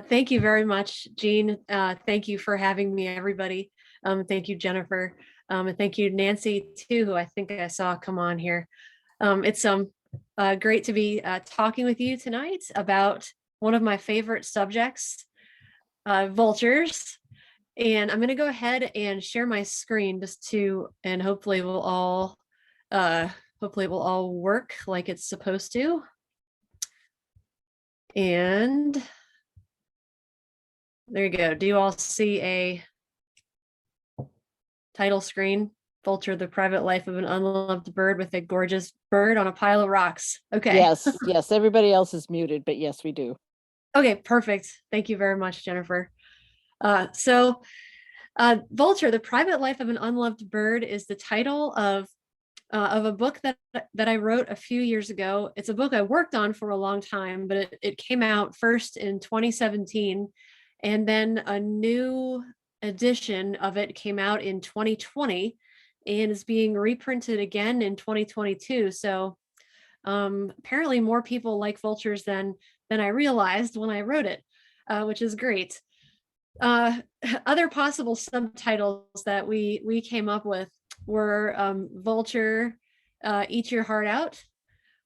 Thank you very much, Jean. Thank you for having me, everybody. Thank you, Jennifer. And thank you, Nancy, too, who I think I saw come on here. It's great to be talking with you tonight about one of my favorite subjects, vultures. And I'm going to go ahead and share my screen and hopefully it will all work like it's supposed to. And there you go. Do you all see a title screen? Vulture, the private life of an unloved bird with a gorgeous bird on a pile of rocks. Okay. Yes. Everybody else is muted, but yes, we do. Okay, perfect. Thank you very much, Jennifer. Vulture, the private life of an unloved bird is the title of a book that I wrote a few years ago. It's a book I worked on for a long time, but it came out first in 2017, and then a new edition of it came out in 2020 and is being reprinted again in 2022. So apparently more people like vultures than I realized when I wrote it, which is great. Other possible subtitles that we came up with were Vulture, Eat Your Heart Out,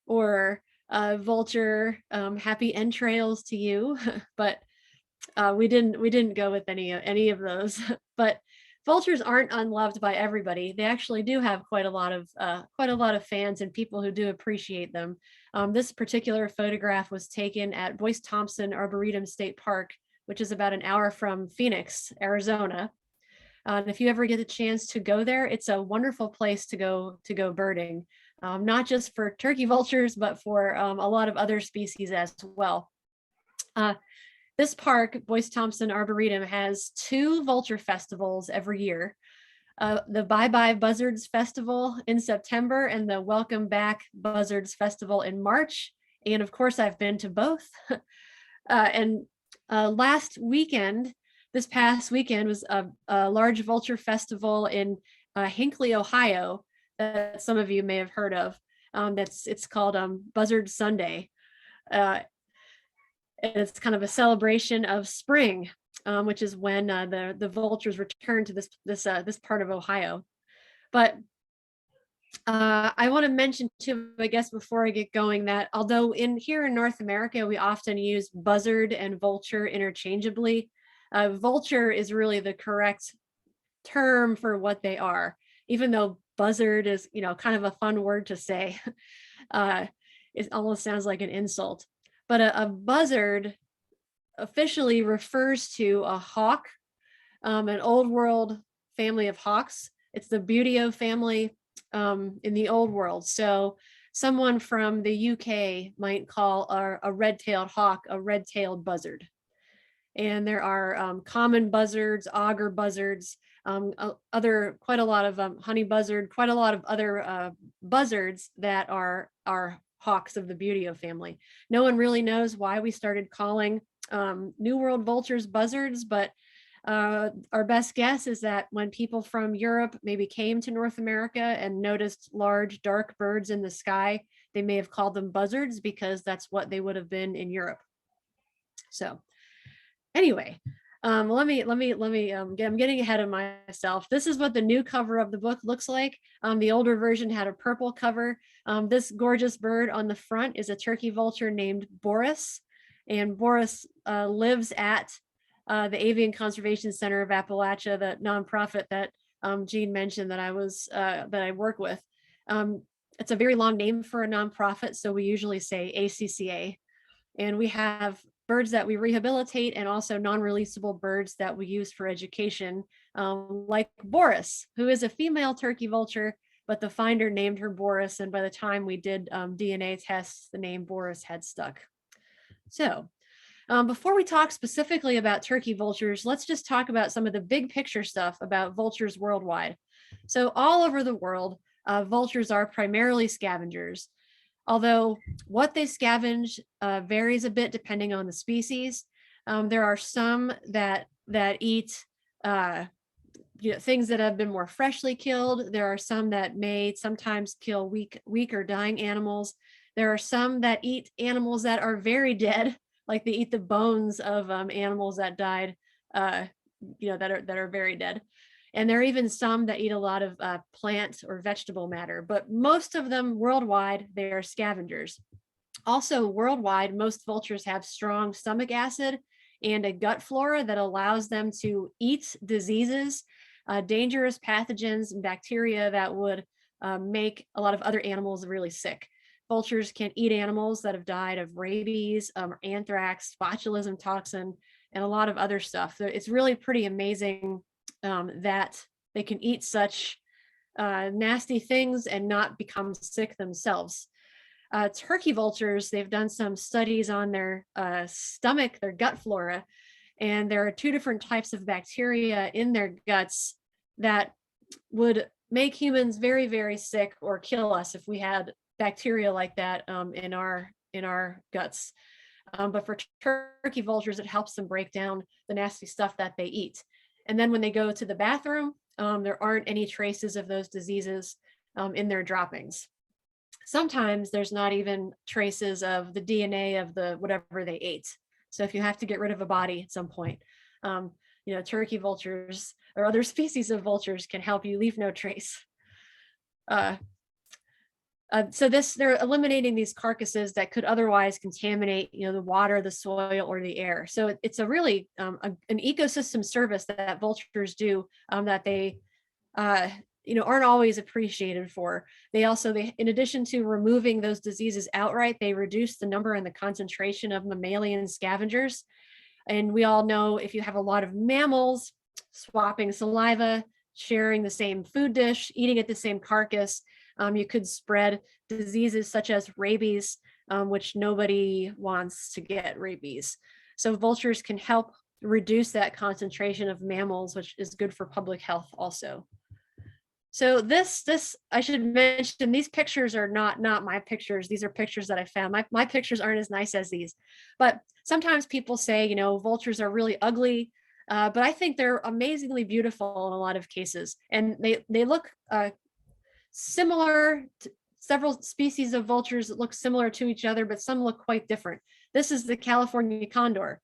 or Vulture, Happy Entrails to You, but we didn't go with any of those. But vultures aren't unloved by everybody. They actually do have quite a lot of fans and people who do appreciate them. This particular photograph was taken at Boyce Thompson Arboretum State Park, which is about an hour from Phoenix, Arizona. And if you ever get a chance to go there, it's a wonderful place to go birding, not just for turkey vultures, but for a lot of other species as well. This park, Boyce Thompson Arboretum, has 2 vulture festivals every year. The Bye Bye Buzzards Festival in September and the Welcome Back Buzzards Festival in March. And of course, I've been to both. This past weekend was a large vulture festival in Hinckley, Ohio, that some of you may have heard of. It's called Buzzard Sunday. And it's kind of a celebration of spring, which is when the vultures return to this part of Ohio. But I want to mention too, I guess, before I get going, that although here in North America, we often use buzzard and vulture interchangeably, vulture is really the correct term for what they are, even though buzzard is, kind of a fun word to say. It almost sounds like an insult. But a buzzard officially refers to a hawk, an old world family of hawks. It's the buteo family in the old world. So someone from the UK might call a red-tailed hawk a red-tailed buzzard. And there are common buzzards, auger buzzards, quite a lot of honey buzzard, quite a lot of other buzzards that are hawks of the buteo family. No one really knows why we started calling New World vultures buzzards, but our best guess is that when people from Europe maybe came to North America and noticed large dark birds in the sky, they may have called them buzzards because that's what they would have been in Europe. So anyway, I'm getting ahead of myself. This is what the new cover of the book looks like. The older version had a purple cover. This gorgeous bird on the front is a turkey vulture named Boris. And Boris lives at the Avian Conservation Center of Appalachia, the nonprofit that Jean mentioned that I work with. It's a very long name for a nonprofit, so we usually say ACCA. And we have birds that we rehabilitate and also non-releasable birds that we use for education, like Boris, who is a female turkey vulture, but the finder named her Boris. And by the time we did DNA tests, the name Boris had stuck. So before we talk specifically about turkey vultures, let's just talk about some of the big picture stuff about vultures worldwide. So all over the world, vultures are primarily scavengers. Although what they scavenge varies a bit depending on the species. There are some that eat things that have been more freshly killed. There are some that may sometimes kill weak or dying animals. There are some that eat animals that are very dead, like they eat the bones of animals that died, that are very dead. And there are even some that eat a lot of plant or vegetable matter, but most of them worldwide, they are scavengers. Also, worldwide, most vultures have strong stomach acid and a gut flora that allows them to eat diseases, dangerous pathogens, and bacteria that would make a lot of other animals really sick. Vultures can eat animals that have died of rabies, anthrax, botulism toxin, and a lot of other stuff. It's really pretty amazing that they can eat such nasty things and not become sick themselves. Turkey vultures, they've done some studies on their stomach, their gut flora, and there are two different types of bacteria in their guts that would make humans very, very sick or kill us if we had bacteria like that in our guts. But for turkey vultures, it helps them break down the nasty stuff that they eat. And then when they go to the bathroom, there aren't any traces of those diseases in their droppings. Sometimes there's not even traces of the DNA of the whatever they ate. So if you have to get rid of a body at some point, turkey vultures or other species of vultures can help you leave no trace. So they're eliminating these carcasses that could otherwise contaminate, the water, the soil, or the air. So it's a really an ecosystem service that vultures do that they aren't always appreciated for. They in addition to removing those diseases outright, they reduce the number and the concentration of mammalian scavengers. And we all know if you have a lot of mammals swapping saliva, sharing the same food dish, eating at the same carcass, you could spread diseases such as rabies, which nobody wants to get rabies. So vultures can help reduce that concentration of mammals, which is good for public health also. So this I should mention, these pictures are not my pictures. These are pictures that I found. My pictures aren't as nice as these, but sometimes people say, vultures are really ugly, but I think they're amazingly beautiful in a lot of cases. And they look similar to several species of vultures that look similar to each other, but some look quite different. This is the California condor.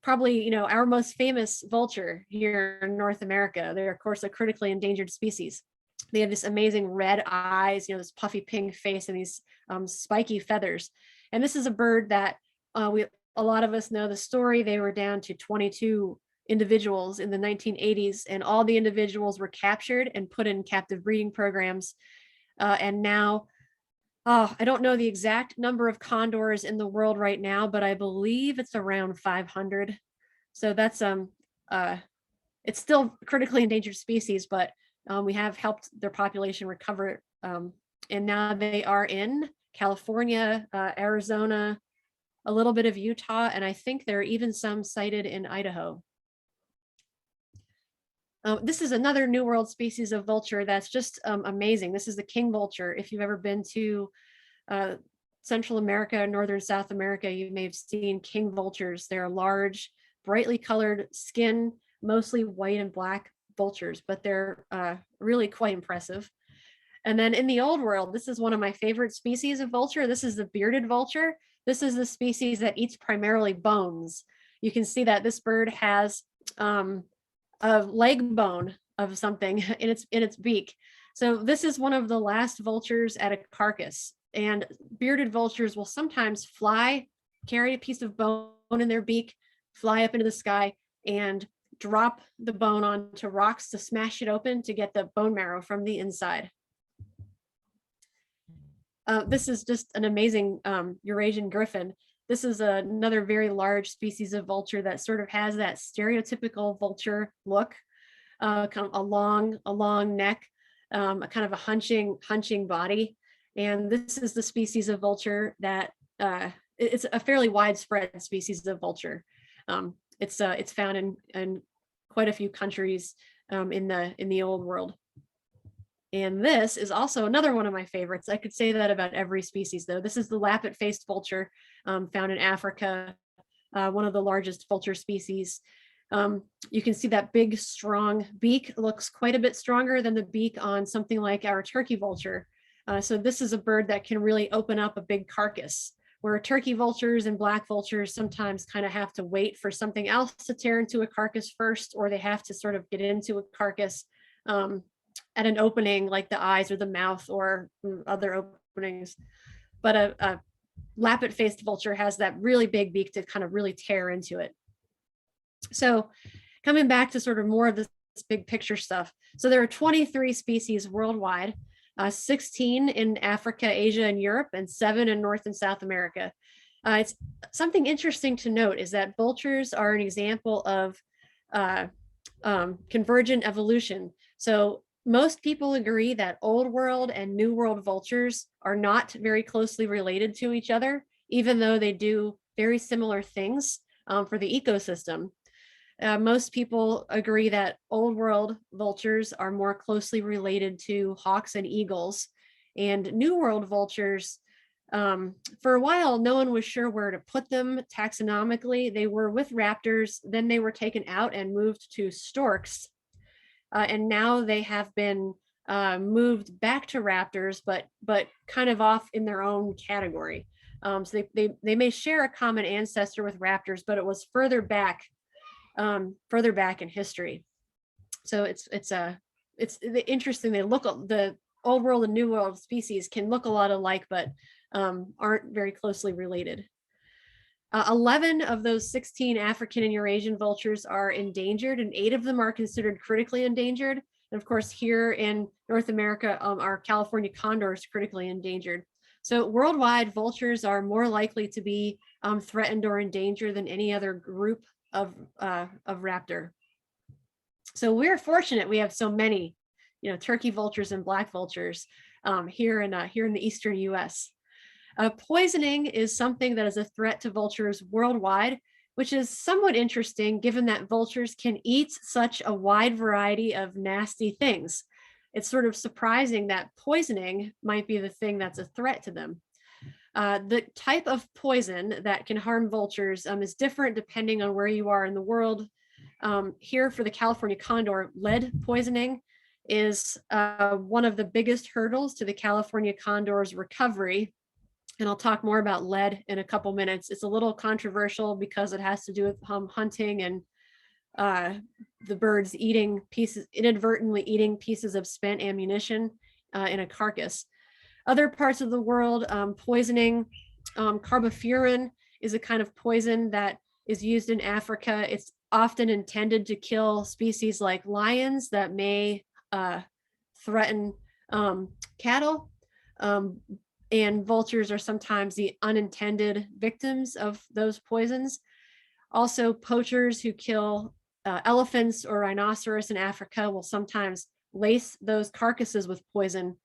Probably, our most famous vulture here in North America. They're, of course, a critically endangered species. They have this amazing red eyes, this puffy pink face and these spiky feathers. And this is a bird that a lot of us know the story. They were down to 22 individuals in the 1980s, and all the individuals were captured and put in captive breeding programs. And now, I don't know the exact number of condors in the world right now, but I believe it's around 500. So that's it's still a critically endangered species, but we have helped their population recover. And now they are in California, Arizona, a little bit of Utah, and I think there are even some sighted in Idaho. This is another New World species of vulture that's just amazing. This is the king vulture. If you've ever been to Central America, Northern South America, you may have seen king vultures. They're large, brightly colored skin, mostly white and black vultures, but they're really quite impressive. And then in the old world, this is one of my favorite species of vulture. This is the bearded vulture. This is the species that eats primarily bones. You can see that this bird has a leg bone of something in its beak. So this is one of the last vultures at a carcass. And bearded vultures will sometimes fly, carry a piece of bone in their beak, fly up into the sky, and drop the bone onto rocks to smash it open to get the bone marrow from the inside. This is just an amazing Eurasian griffin. This is another very large species of vulture that sort of has that stereotypical vulture look, kind of a long neck, a kind of a hunching body. And this is the species of vulture that it's a fairly widespread species of vulture. It's found in quite a few countries in the old world. And this is also another one of my favorites. I could say that about every species, though. This is the lappet-faced vulture found in Africa, one of the largest vulture species. You can see that big, strong beak looks quite a bit stronger than the beak on something like our turkey vulture. So this is a bird that can really open up a big carcass where turkey vultures and black vultures sometimes kind of have to wait for something else to tear into a carcass first, or they have to sort of get into a carcass at an opening like the eyes or the mouth or other openings. But a lappet-faced vulture has that really big beak to kind of really tear into it. So coming back to sort of more of this big picture stuff. So there are 23 species worldwide, 16 in Africa, Asia, and Europe, and 7 in North and South America. It's something interesting to note is that vultures are an example of convergent evolution. So most people agree that Old World and New World vultures are not very closely related to each other, even though they do very similar things for the ecosystem. Most people agree that Old World vultures are more closely related to hawks and eagles, and New World vultures, for a while, no one was sure where to put them taxonomically. They were with raptors, then they were taken out and moved to storks. And now they have been moved back to raptors, but kind of off in their own category. So they may share a common ancestor with raptors, but it was further back in history. So it's interesting. They look, the Old World and New World species can look a lot alike, but aren't very closely related. 11 of those 16 African and Eurasian vultures are endangered, and 8 of them are considered critically endangered. And of course, here in North America, our California condor is critically endangered. So worldwide, vultures are more likely to be threatened or endangered than any other group of raptor. So we're fortunate we have so many, turkey vultures and black vultures here in the eastern U.S. Poisoning is something that is a threat to vultures worldwide, which is somewhat interesting given that vultures can eat such a wide variety of nasty things. It's sort of surprising that poisoning might be the thing that's a threat to them. The type of poison that can harm vultures is different depending on where you are in the world. Here for the California condor, lead poisoning is one of the biggest hurdles to the California condor's recovery. And I'll talk more about lead in a couple minutes. It's a little controversial because it has to do with hunting and the birds inadvertently eating pieces of spent ammunition in a carcass. Other parts of the world, poisoning, carbofuran is a kind of poison that is used in Africa. It's often intended to kill species like lions that may threaten cattle. And vultures are sometimes the unintended victims of those poisons. Also, poachers who kill elephants or rhinoceros in Africa will sometimes lace those carcasses with poison.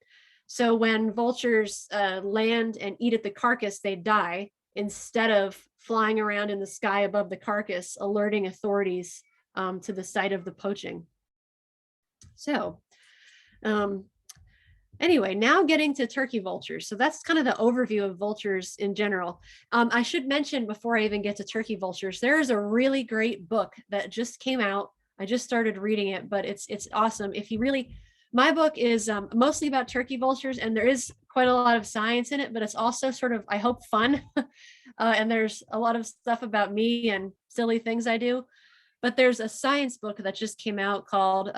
So when vultures land and eat at the carcass, they die instead of flying around in the sky above the carcass, alerting authorities to the site of the poaching. So anyway, now getting to turkey vultures. So that's kind of the overview of vultures in general. I should mention before I even get to turkey vultures, there is a really great book that just came out. I just started reading it, but it's awesome. My book is mostly about turkey vultures, and there is quite a lot of science in it, but it's also sort of, I hope, fun. And there's a lot of stuff about me and silly things I do. But there's a science book that just came out called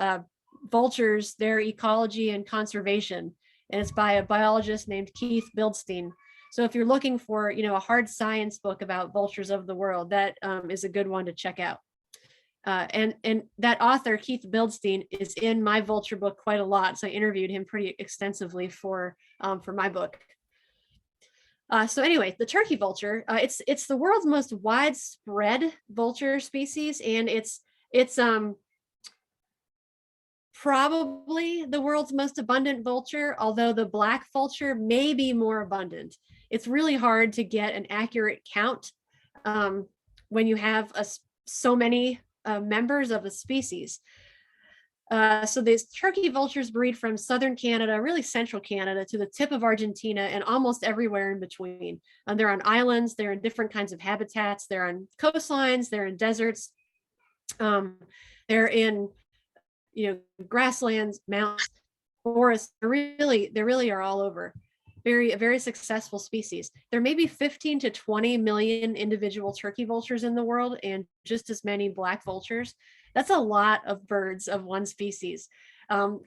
Vultures, Their Ecology and Conservation. And it's by a biologist named Keith Bildstein. So if you're looking for, a hard science book about vultures of the world, that is a good one to check out. And that author, Keith Bildstein, is in my vulture book quite a lot. So I interviewed him pretty extensively for my book. So anyway, the turkey vulture, it's the world's most widespread vulture species, and it's probably the world's most abundant vulture, although the black vulture may be more abundant. It's really hard to get an accurate count when you have so many members of the species. So these turkey vultures breed from southern Canada, really central Canada, to the tip of Argentina and almost everywhere in between. They're on islands, they're in different kinds of habitats, they're on coastlines, they're in deserts, they're in grasslands, mountains, forests. They really are all over. a very successful species. There may be 15 to 20 million individual turkey vultures in the world and just as many black vultures. That's a lot of birds of one species.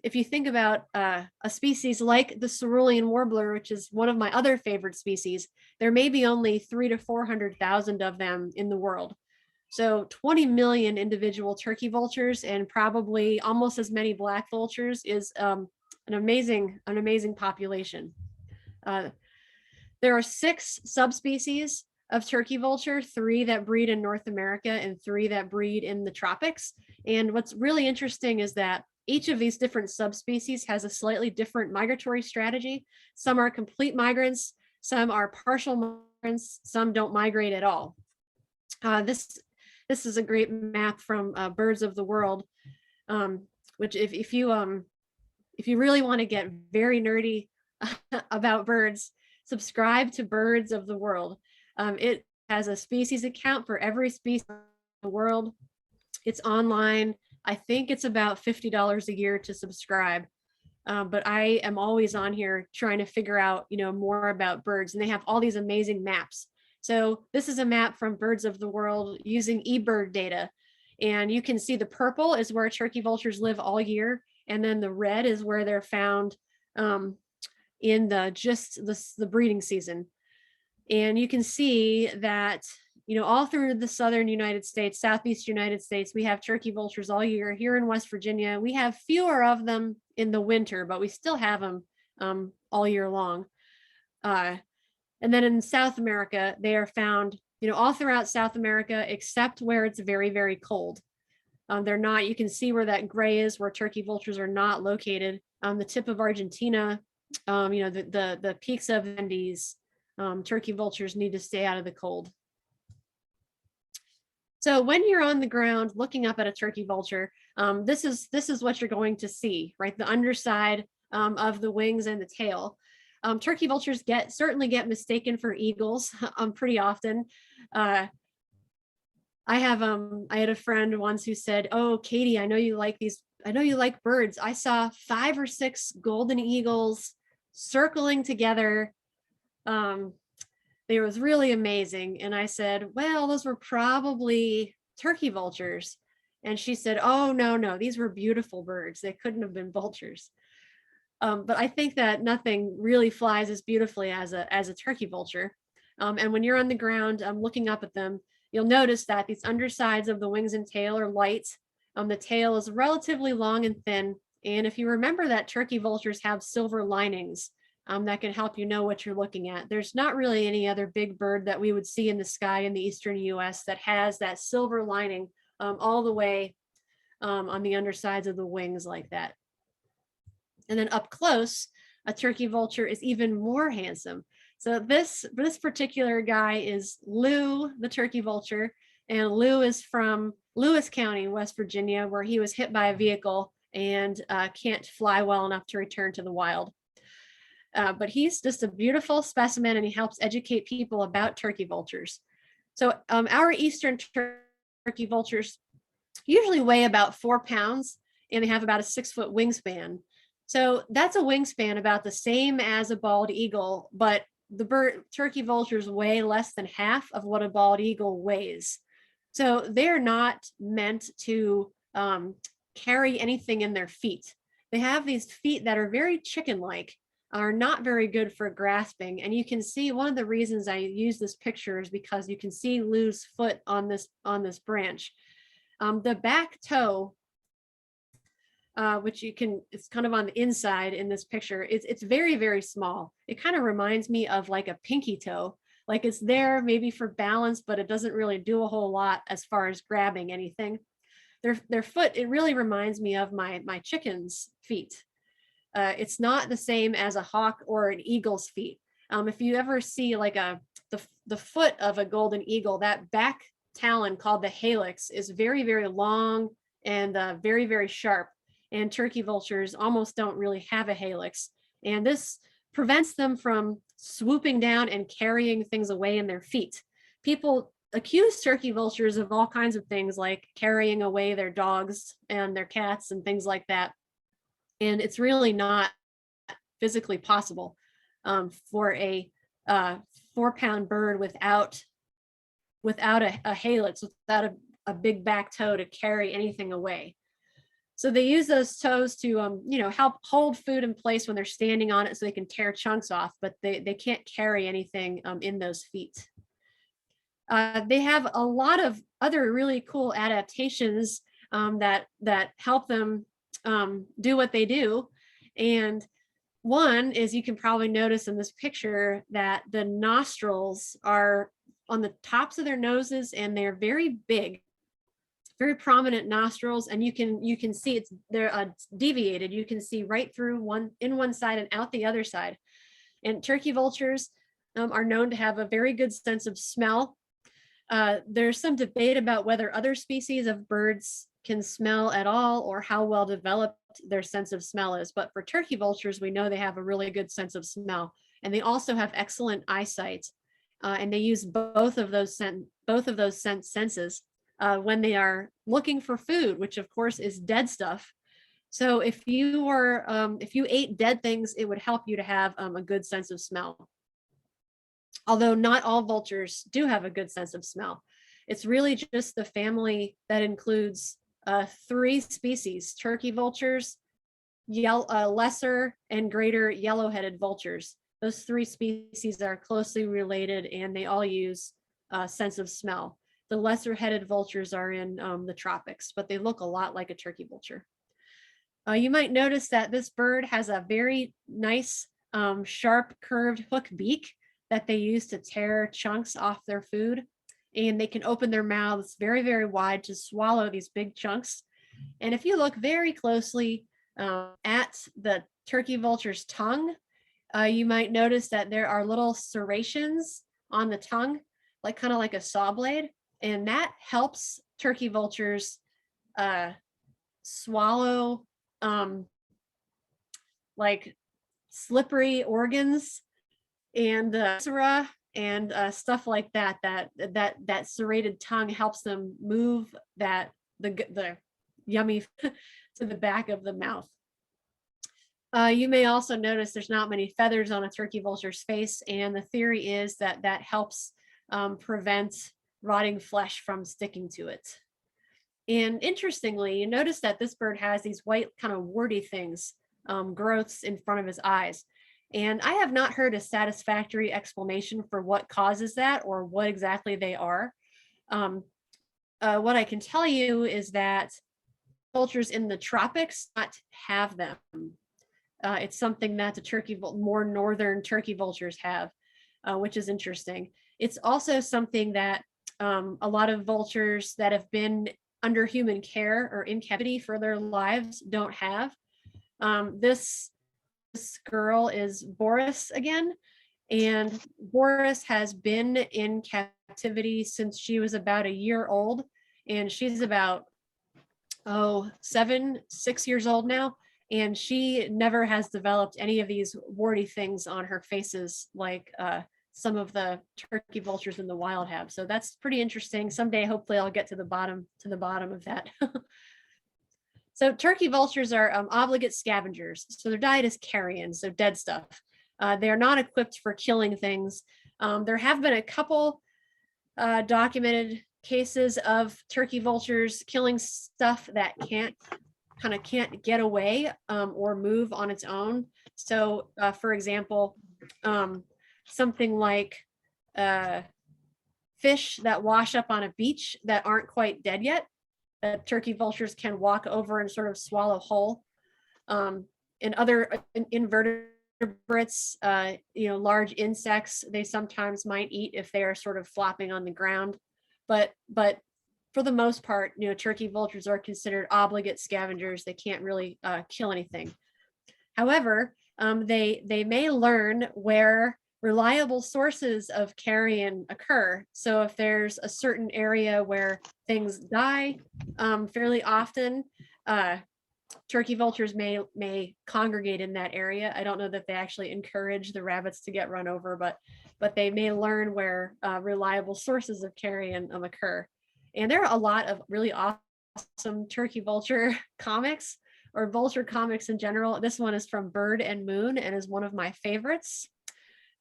If you think about a species like the cerulean warbler, which is one of my other favorite species, there may be only 300 to 400,000 of them in the world. So 20 million individual turkey vultures and probably almost as many black vultures is an amazing population. There are 6 subspecies of turkey vulture, 3 that breed in North America and 3 that breed in the tropics. And what's really interesting is that each of these different subspecies has a slightly different migratory strategy. Some are complete migrants, some are partial migrants, some don't migrate at all. This is a great map from Birds of the World, which if you really want to get very nerdy about birds, subscribe to Birds of the World. It has a species account for every species in the world. It's online. I think it's about $50 a year to subscribe. But I am always on here trying to figure out, more about birds, and they have all these amazing maps. So this is a map from Birds of the World using eBird data. And you can see the purple is where turkey vultures live all year. And then the red is where they're found in the breeding season. And you can see that, all through the southern United States, southeast United States, we have turkey vultures all year. Here in West Virginia, we have fewer of them in the winter, but we still have them all year long. And then in South America, they are found, all throughout South America, except where it's very, very cold. They're not, you can see where that gray is, where turkey vultures are not located. On the tip of Argentina, the peaks of the Andes, turkey vultures need to stay out of the cold. So when you're on the ground looking up at a turkey vulture, this is what you're going to see, right? The underside of the wings and the tail. Turkey vultures certainly get mistaken for eagles pretty often. I had a friend once who said, "Oh, Katie, I know you like birds. I saw 5 or 6 golden eagles circling together. It was really amazing." And I said, "Well, those were probably turkey vultures." And she said, "Oh, no, these were beautiful birds. They couldn't have been vultures." But I think that nothing really flies as beautifully as a turkey vulture. And when you're on the ground looking up at them, you'll notice that these undersides of the wings and tail are light. The tail is relatively long and thin. And if you remember that turkey vultures have silver linings that can help you know what you're looking at. There's not really any other big bird that we would see in the sky in the eastern US that has that silver lining all the way on the undersides of the wings like that. And then up close, a turkey vulture is even more handsome. So this particular guy is Lou, the turkey vulture, and Lou is from Lewis County, West Virginia, where he was hit by a vehicle and can't fly well enough to return to the wild. But he's just a beautiful specimen, and he helps educate people about turkey vultures. So our eastern turkey vultures usually weigh about 4 pounds, and they have about a 6-foot wingspan. So that's a wingspan about the same as a bald eagle, but the turkey vultures weigh less than half of what a bald eagle weighs. So they're not meant to carry anything in their feet. They have these feet that are very chicken-like, are not very good for grasping. And you can see one of the reasons I use this picture is because you can see Lou's foot on this branch. The back toe, which it's kind of on the inside in this picture, it's very, very small. It kind of reminds me of like a pinky toe. Like it's there maybe for balance, but it doesn't really do a whole lot as far as grabbing anything. Their foot, it really reminds me of my chicken's feet. It's not the same as a hawk or an eagle's feet. If you ever see like the foot of a golden eagle, that back talon called the halix is very, very long and very, very sharp. And turkey vultures almost don't really have a halix. And this prevents them from swooping down and carrying things away in their feet. People accuse turkey vultures of all kinds of things like carrying away their dogs and their cats and things like that. And it's really not physically possible. for a 4-pound bird without a helix, without a big back toe to carry anything away. So they use those toes to, help hold food in place when they're standing on it so they can tear chunks off, but they can't carry anything in those feet. They have a lot of other really cool adaptations that help them do what they do. And one is, you can probably notice in this picture that the nostrils are on the tops of their noses, and they're very big, very prominent nostrils, and you can see they're deviated. You can see right through one side and out the other side. And turkey vultures are known to have a very good sense of smell. There's some debate about whether other species of birds can smell at all, or how well developed their sense of smell is. But for turkey vultures, we know they have a really good sense of smell, and they also have excellent eyesight. And they use both of those senses when they are looking for food, which of course is dead stuff. So if you ate dead things, it would help you to have a good sense of smell. Although not all vultures do have a good sense of smell. It's really just the family that includes 3 species: turkey vultures, lesser and greater yellow-headed vultures. Those 3 species are closely related, and they all use sense of smell. The lesser-headed vultures are in the tropics, but they look a lot like a turkey vulture. You might notice that this bird has a very nice, sharp, curved hook beak that they use to tear chunks off their food. And they can open their mouths very, very wide to swallow these big chunks. And if you look very closely at the turkey vulture's tongue, you might notice that there are little serrations on the tongue, kind of like a saw blade. And that helps turkey vultures swallow like slippery organs and viscera and stuff like that. That serrated tongue helps them move the yummy to the back of the mouth. You may also notice there's not many feathers on a turkey vulture's face, and the theory is that helps prevent rotting flesh from sticking to it. And interestingly, you notice that this bird has these white kind of warty things, growths in front of his eyes. And I have not heard a satisfactory explanation for what causes that or what exactly they are. What I can tell you is that vultures in the tropics not have them. It's something that the more northern turkey vultures have, which is interesting. It's also something that a lot of vultures that have been under human care or in captivity for their lives don't have. This girl is Boris again, and Boris has been in captivity since she was about a year old, and she's about 6 years old now, and she never has developed any of these warty things on her faces like some of the turkey vultures in the wild have. So that's pretty interesting. Someday, hopefully, I'll get to the bottom of that. So turkey vultures are obligate scavengers. So their diet is carrion, so dead stuff. They are not equipped for killing things. There have been a couple documented cases of turkey vultures killing stuff that can't get away or move on its own. So for example, something like fish that wash up on a beach that aren't quite dead yet, that turkey vultures can walk over and sort of swallow whole. And other invertebrates, large insects, they sometimes might eat if they are sort of flopping on the ground. But for the most part, turkey vultures are considered obligate scavengers. They can't really kill anything. However, they may learn where reliable sources of carrion occur. So if there's a certain area where things die fairly often, turkey vultures may congregate in that area. I don't know that they actually encourage the rabbits to get run over, but they may learn where reliable sources of carrion occur. And there are a lot of really awesome turkey vulture comics, or vulture comics in general. This one is from Bird and Moon and is one of my favorites.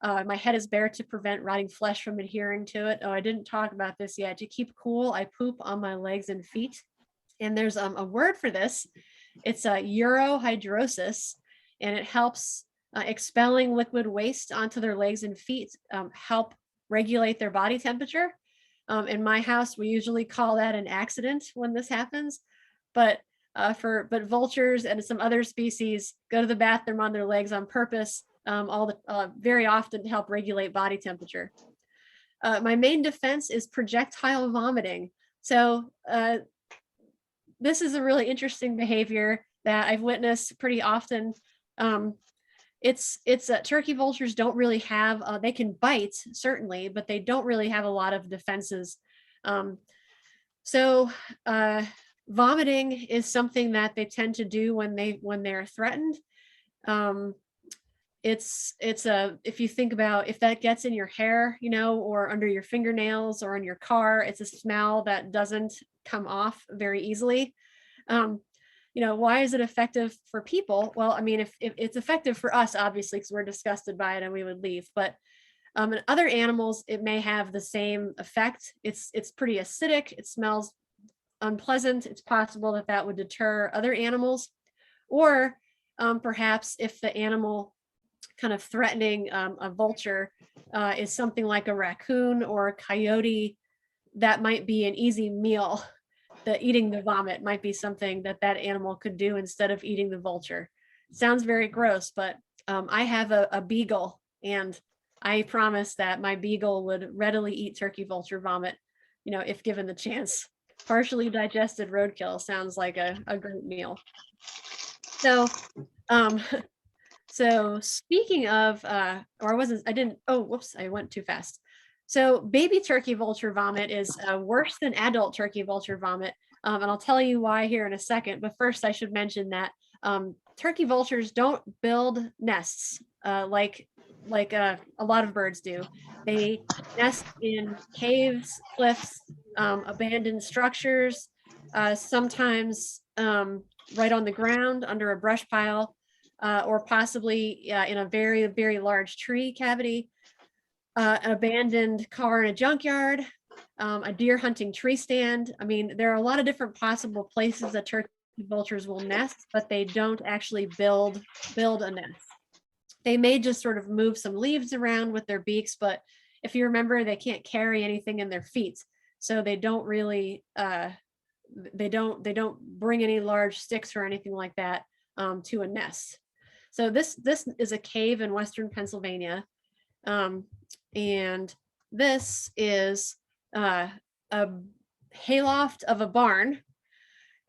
My head is bare to prevent rotting flesh from adhering to it. Oh, I didn't talk about this yet. To keep cool, I poop on my legs and feet. And there's a word for this. It's a urohydrosis, and it helps expelling liquid waste onto their legs and feet, help regulate their body temperature. In my house, we usually call that an accident when this happens, but vultures and some other species go to the bathroom on their legs on purpose, very often to help regulate body temperature. My main defense is projectile vomiting. So this is a really interesting behavior that I've witnessed pretty often. Turkey vultures don't really have, they can bite certainly, but they don't really have a lot of defenses. So vomiting is something that they tend to do when they're threatened. If you think about, if that gets in your hair, or under your fingernails or in your car, it's a smell that doesn't come off very easily. Why is it effective for people? Well, I mean, if it's effective for us, obviously, because we're disgusted by it and we would leave. But in other animals, it may have the same effect. It's pretty acidic. It smells unpleasant. It's possible that would deter other animals. Or perhaps if the animal kind of threatening a vulture is something like a raccoon or a coyote, that might be an easy meal. Eating the vomit might be something that animal could do instead of eating the vulture. Sounds very gross, but I have a beagle, and I promise that my beagle would readily eat turkey vulture vomit, if given the chance. Partially digested roadkill sounds like a great meal. So, so speaking of, I went too fast. So baby turkey vulture vomit is worse than adult turkey vulture vomit. And I'll tell you why here in a second. But first, I should mention that turkey vultures don't build nests like a lot of birds do. They nest in caves, cliffs, abandoned structures, sometimes right on the ground under a brush pile, or possibly in a very, very large tree cavity. An abandoned car in a junkyard, a deer hunting tree stand. I mean, there are a lot of different possible places that turkey vultures will nest, but they don't actually build a nest. They may just sort of move some leaves around with their beaks, but if you remember, they can't carry anything in their feet, so they don't really they don't bring any large sticks or anything like that to a nest. So this is a cave in Western Pennsylvania. And this is a hayloft of a barn.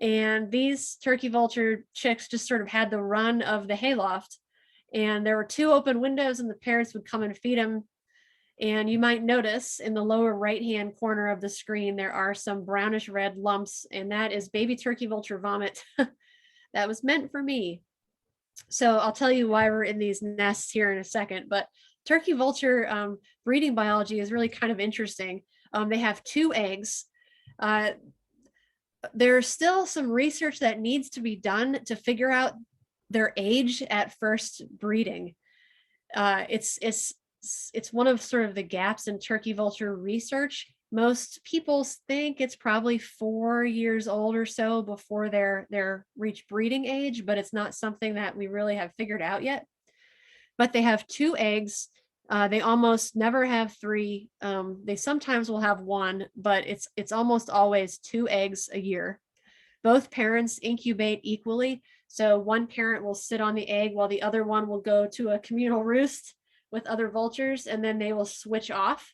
And these turkey vulture chicks just sort of had the run of the hayloft. And there were 2 open windows, and the parents would come and feed them. And you might notice in the lower right-hand corner of the screen, there are some brownish red lumps, and that is baby turkey vulture vomit that was meant for me. So I'll tell you why we're in these nests here in a second, but turkey vulture breeding biology is really kind of interesting. They have 2 eggs. There's still some research that needs to be done to figure out their age at first breeding. It's one of sort of the gaps in turkey vulture research. Most people think it's probably 4 years old or so before they're reach breeding age, but it's not something that we really have figured out yet. But they have 2 eggs. They almost never have 3. They sometimes will have 1, but it's almost always 2 eggs a year. Both parents incubate equally. So one parent will sit on the egg while the other one will go to a communal roost with other vultures, and then they will switch off,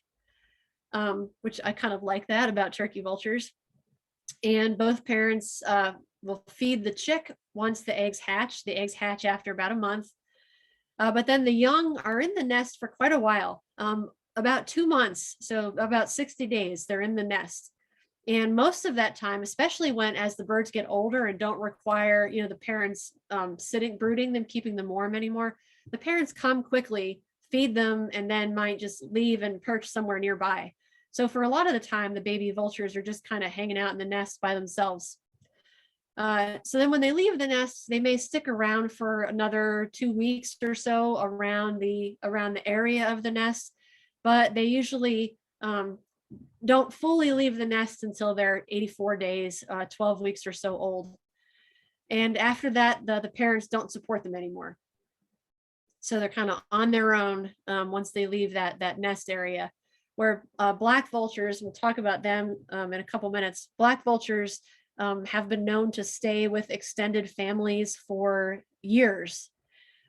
which I kind of like that about turkey vultures. And both parents will feed the chick once the eggs hatch. The eggs hatch after about a month. But then the young are in the nest for quite a while, about 2 months. So about 60 days, they're in the nest. And most of that time, especially as the birds get older and don't require, the parents brooding them, keeping them warm anymore, the parents come quickly, feed them, and then might just leave and perch somewhere nearby. So for a lot of the time, the baby vultures are just kind of hanging out in the nest by themselves. So then when they leave the nest, they may stick around for another 2 weeks or so around the area of the nest, but they usually don't fully leave the nest until they're 84 days, 12 weeks or so old. And after that, the parents don't support them anymore. So they're kind of on their own once they leave that nest area. Where black vultures, we'll talk about them in a couple minutes. Black vultures have been known to stay with extended families for years.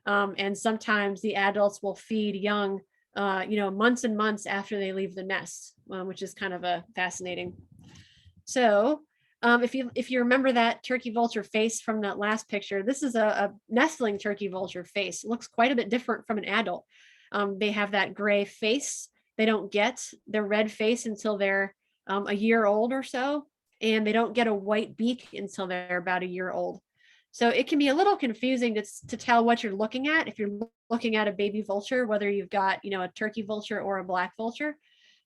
And sometimes the adults will feed young, months and months after they leave the nest, which is kind of a fascinating. So if you remember that turkey vulture face from that last picture, this is a nestling turkey vulture face. It looks quite a bit different from an adult. They have that gray face. They don't get their red face until they're a year old or so, and they don't get a white beak until they're about a year old. So it can be a little confusing to tell what you're looking at if you're looking at a baby vulture, whether you've got, a turkey vulture or a black vulture.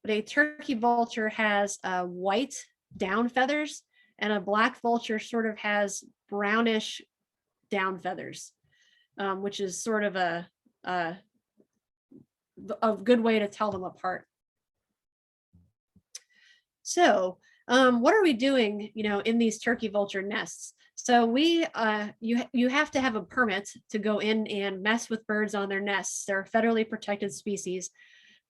But a turkey vulture has white down feathers, and a black vulture sort of has brownish down feathers, which is sort of a good way to tell them apart. So what are we doing, in these turkey vulture nests? So you have to have a permit to go in and mess with birds on their nests. They're federally protected species.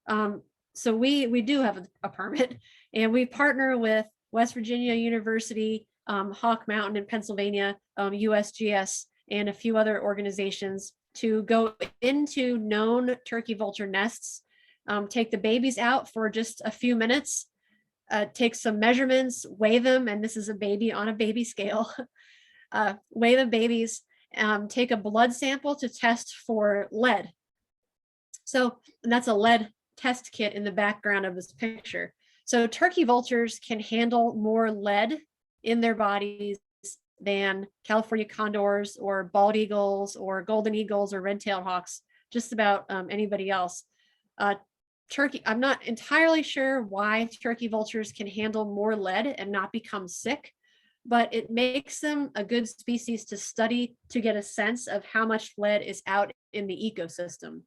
So we do have a permit, and we partner with West Virginia University, Hawk Mountain in Pennsylvania, USGS, and a few other organizations to go into known turkey vulture nests, take the babies out for just a few minutes, take some measurements, weigh them, and this is a baby on a baby scale, weigh the babies, take a blood sample to test for lead. So, and that's a lead test kit in the background of this picture. So turkey vultures can handle more lead in their bodies than California condors or bald eagles or golden eagles or red-tailed hawks, just about anybody else. Turkey, I'm not entirely sure why turkey vultures can handle more lead and not become sick, but it makes them a good species to study to get a sense of how much lead is out in the ecosystem.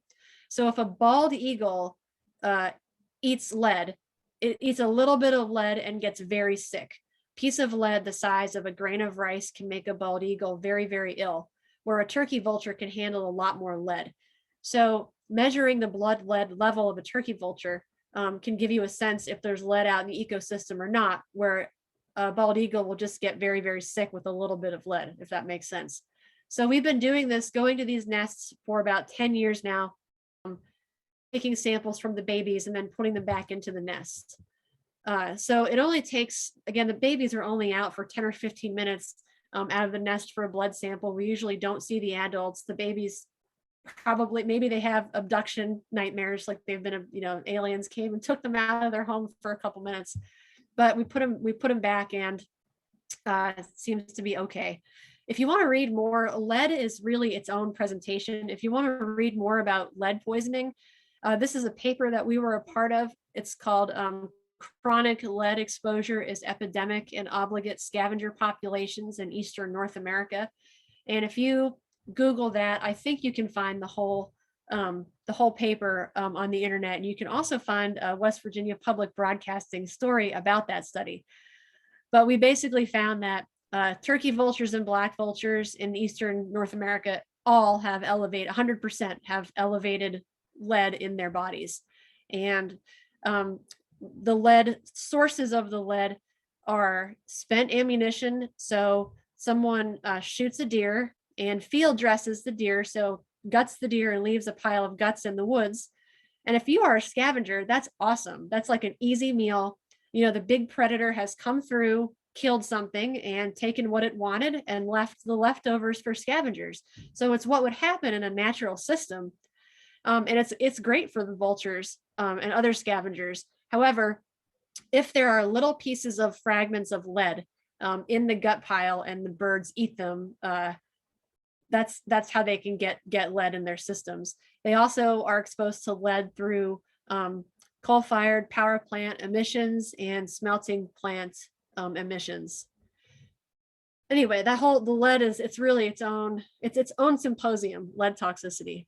So if a bald eagle eats lead, it eats a little bit of lead and gets very sick. Piece of lead the size of a grain of rice can make a bald eagle very, very ill, where a turkey vulture can handle a lot more lead. So measuring the blood lead level of a turkey vulture can give you a sense if there's lead out in the ecosystem or not, where a bald eagle will just get very, very sick with a little bit of lead, if that makes sense. So we've been doing this, going to these nests for about 10 years now, taking samples from the babies and then putting them back into the nest. So it only takes, again, the babies are only out for 10 or 15 minutes out of the nest for a blood sample. We usually don't see the adults. The babies probably, maybe they have abduction nightmares, like they've been, aliens came and took them out of their home for a couple minutes. But we put them back, and it seems to be okay. If you want to read more, lead is really its own presentation. If you want to read more about lead poisoning, this is a paper that we were a part of. It's called Chronic Lead Exposure is Epidemic in Obligate Scavenger Populations in Eastern North America. And if you Google that, I think you can find the whole paper on the internet. And you can also find a West Virginia Public Broadcasting story about that study. But we basically found that turkey vultures and black vultures in Eastern North America all have 100% have elevated lead in their bodies. And the lead sources of the lead are spent ammunition. So someone shoots a deer and field dresses the deer, so guts the deer and leaves a pile of guts in the woods. And if you are a scavenger, that's awesome. That's like an easy meal. The big predator has come through, killed something, and taken what it wanted and left the leftovers for scavengers. So it's what would happen in a natural system. And it's great for the vultures and other scavengers. However, if there are little pieces of fragments of lead in the gut pile and the birds eat them, that's how they can get lead in their systems. They also are exposed to lead through coal-fired power plant emissions and smelting plant emissions. anyway, the lead it's really its own symposium, lead toxicity.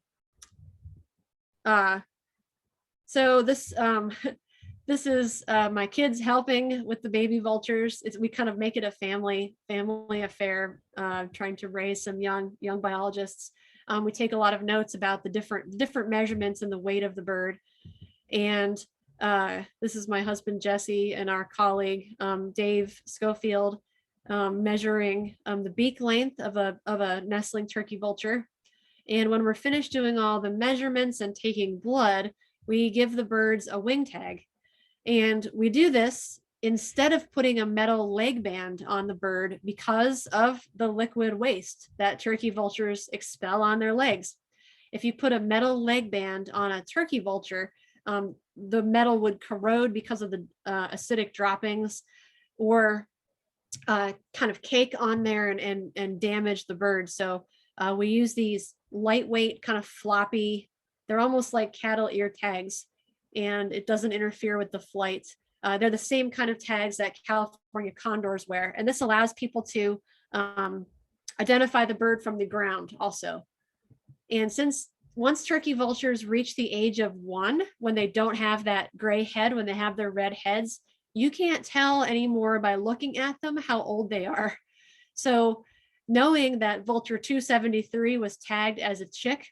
So this this is my kids helping with the baby vultures. We kind of make it a family affair, trying to raise some young biologists. We take a lot of notes about the different measurements and the weight of the bird. And this is my husband Jesse and our colleague Dave Schofield, measuring the beak length of a nestling turkey vulture. And when we're finished doing all the measurements and taking blood, we give the birds a wing tag. And we do this instead of putting a metal leg band on the bird because of the liquid waste that turkey vultures expel on their legs. If you put a metal leg band on a turkey vulture, the metal would corrode because of the acidic droppings, or kind of cake on there and damage the bird. So we use these lightweight, kind of floppy, they're almost like cattle ear tags, and it doesn't interfere with the flight. They're the same kind of tags that California condors wear. And this allows people to identify the bird from the ground also. And once turkey vultures reach the age of 1, when they don't have that gray head, when they have their red heads, you can't tell anymore by looking at them how old they are. So knowing that Vulture 273 was tagged as a chick,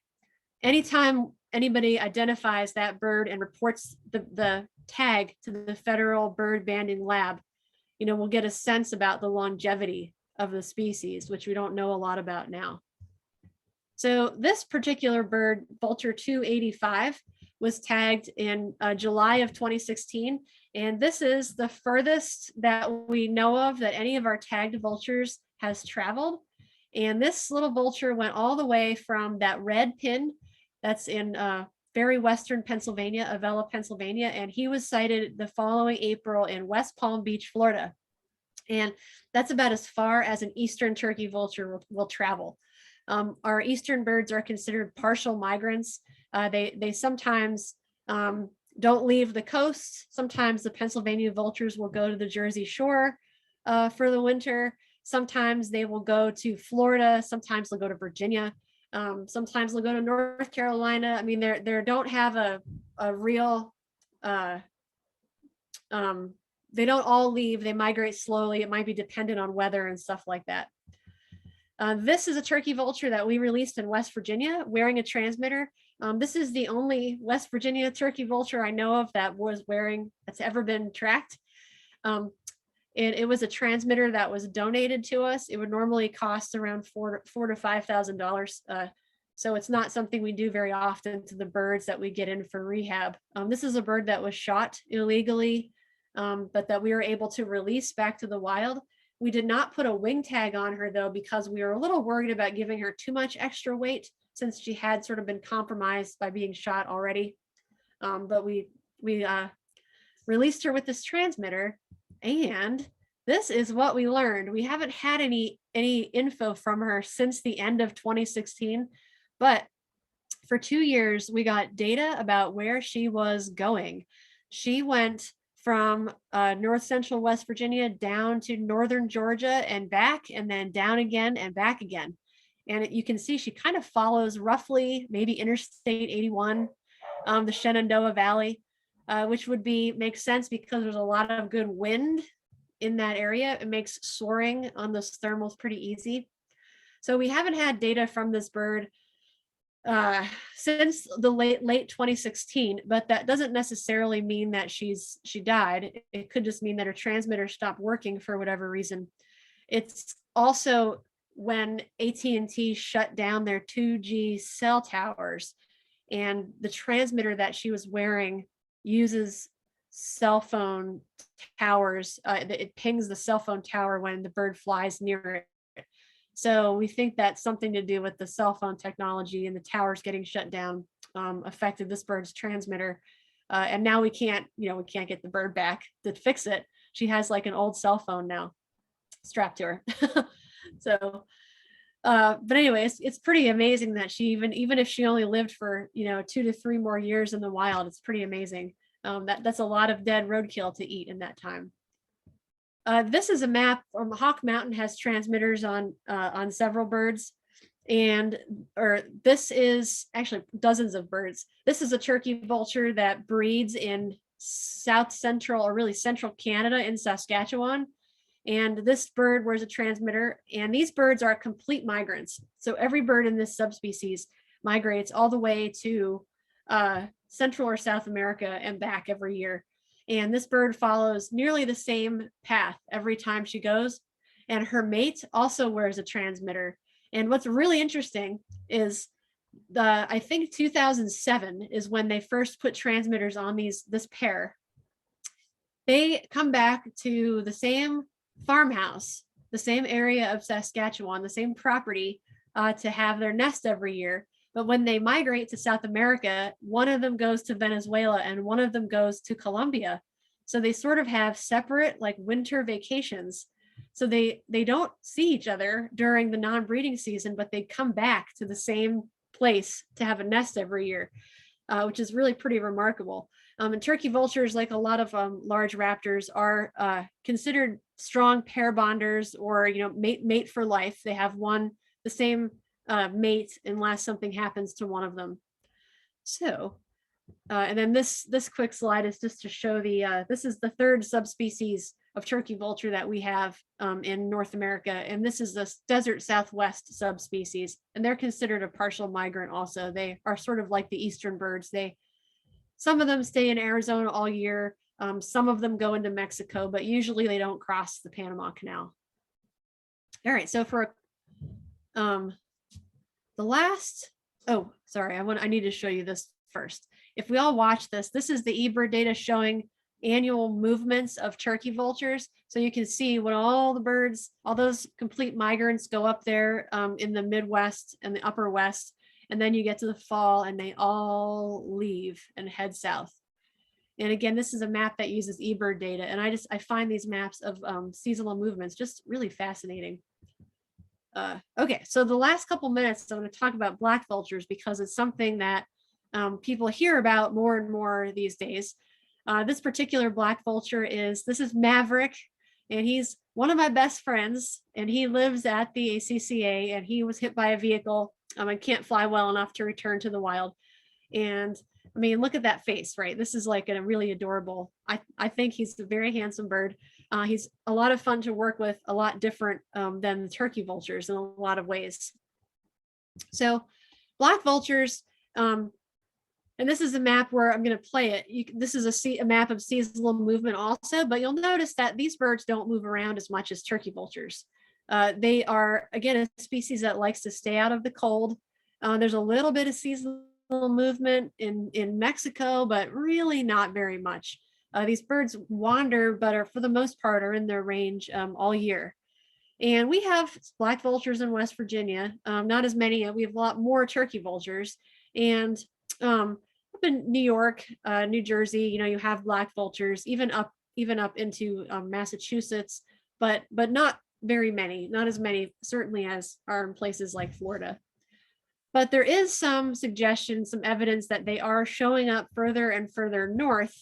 anytime anybody identifies that bird and reports the tag to the federal bird banding lab, we'll get a sense about the longevity of the species, which we don't know a lot about now. So this particular bird, Vulture 285, was tagged in July of 2016. And this is the furthest that we know of that any of our tagged vultures has traveled. And this little vulture went all the way from that red pin that's in very western Pennsylvania, Avella, Pennsylvania, and he was sighted the following April in West Palm Beach, Florida. And that's about as far as an eastern turkey vulture will travel. Our eastern birds are considered partial migrants. They sometimes don't leave the coast. Sometimes the Pennsylvania vultures will go to the Jersey Shore for the winter. Sometimes they will go to Florida. Sometimes they'll go to Virginia. Sometimes they'll go to North Carolina. I mean, they don't have a real, they don't all leave. They migrate slowly. It might be dependent on weather and stuff like that. This is a turkey vulture that we released in West Virginia wearing a transmitter. This is the only West Virginia turkey vulture I know of that's ever been tracked. And it was a transmitter that was donated to us. It would normally cost around $4,000 to $5,000. So it's not something we do very often to the birds that we get in for rehab. This is a bird that was shot illegally, but that we were able to release back to the wild. We did not put a wing tag on her though, because we were a little worried about giving her too much extra weight since she had sort of been compromised by being shot already. But we released her with this transmitter, and this is what we learned. We haven't had any info from her since the end of 2016, but for 2 years, we got data about where she was going. She went from north central West Virginia down to northern Georgia and back, and then down again and back again. And you can see she kind of follows roughly maybe Interstate 81, the Shenandoah Valley, which would make sense because there's a lot of good wind in that area. It makes soaring on those thermals pretty easy. So we haven't had data from this bird since the late 2016, but that doesn't necessarily mean that she died. It could just mean that her transmitter stopped working for whatever reason. It's also when AT&T shut down their 2G cell towers, and the transmitter that she was wearing uses cell phone towers. It pings the cell phone tower when the bird flies near it. So we think that's something to do with the cell phone technology, and the towers getting shut down affected this bird's transmitter. And now we can't get the bird back to fix it. She has like an old cell phone now strapped to her. So, but anyway, it's pretty amazing that she even if she only lived for 2 to 3 more years in the wild, it's pretty amazing. That's a lot of dead roadkill to eat in that time. This is a map from Hawk Mountain, has transmitters on several birds. And or this is actually dozens of birds. This is a turkey vulture that breeds in south central or really central Canada in Saskatchewan. And this bird wears a transmitter, and these birds are complete migrants. So every bird in this subspecies migrates all the way to Central or South America and back every year. And this bird follows nearly the same path every time she goes. And her mate also wears a transmitter. And what's really interesting is I think 2007 is when they first put transmitters on this pair. They come back to the same farmhouse, the same area of Saskatchewan, the same property to have their nest every year. But when they migrate to South America, one of them goes to Venezuela and one of them goes to Colombia. So they sort of have separate like winter vacations. So they don't see each other during the non-breeding season, but they come back to the same place to have a nest every year, which is really pretty remarkable. And turkey vultures, like a lot of large raptors, are considered strong pair bonders, or mate for life. They have the same mate unless something happens to one of them. So, and then this quick slide is just to show this is the third subspecies of turkey vulture that we have in North America, and this is the desert southwest subspecies, and they're considered a partial migrant also. They are sort of like the eastern birds. Some of them stay in Arizona all year. Some of them go into Mexico, but usually they don't cross the Panama Canal. All right, so for the last, oh, sorry, I need to show you this first. If we all watch this is the eBird data showing annual movements of turkey vultures. So you can see when all the birds, all those complete migrants go up there in the Midwest and the upper West, and then you get to the fall and they all leave and head south. And again, this is a map that uses eBird data. And I find these maps of seasonal movements just really fascinating. Okay, so the last couple minutes, I'm going to talk about black vultures because it's something that people hear about more and more these days. This particular black vulture this is Maverick, and he's one of my best friends, and he lives at the ACCA, and he was hit by a vehicle and can't fly well enough to return to the wild. And I mean, look at that face, right? This is like a really adorable, I think he's a very handsome bird. He's a lot of fun to work with, a lot different than the turkey vultures in a lot of ways. So black vultures, and this is a map where I'm going to play it. This is a map of seasonal movement also, but you'll notice that these birds don't move around as much as turkey vultures. They are, again, a species that likes to stay out of the cold. There's a little bit of seasonal movement in Mexico, but really not very much. These birds wander, but for the most part are in their range all year. And we have black vultures in West Virginia, not as many. We have a lot more turkey vultures. And up in New York, New Jersey, you have black vultures, even up into Massachusetts, but not very many, not as many, certainly as are in places like Florida. But there is some suggestion, some evidence that they are showing up further and further north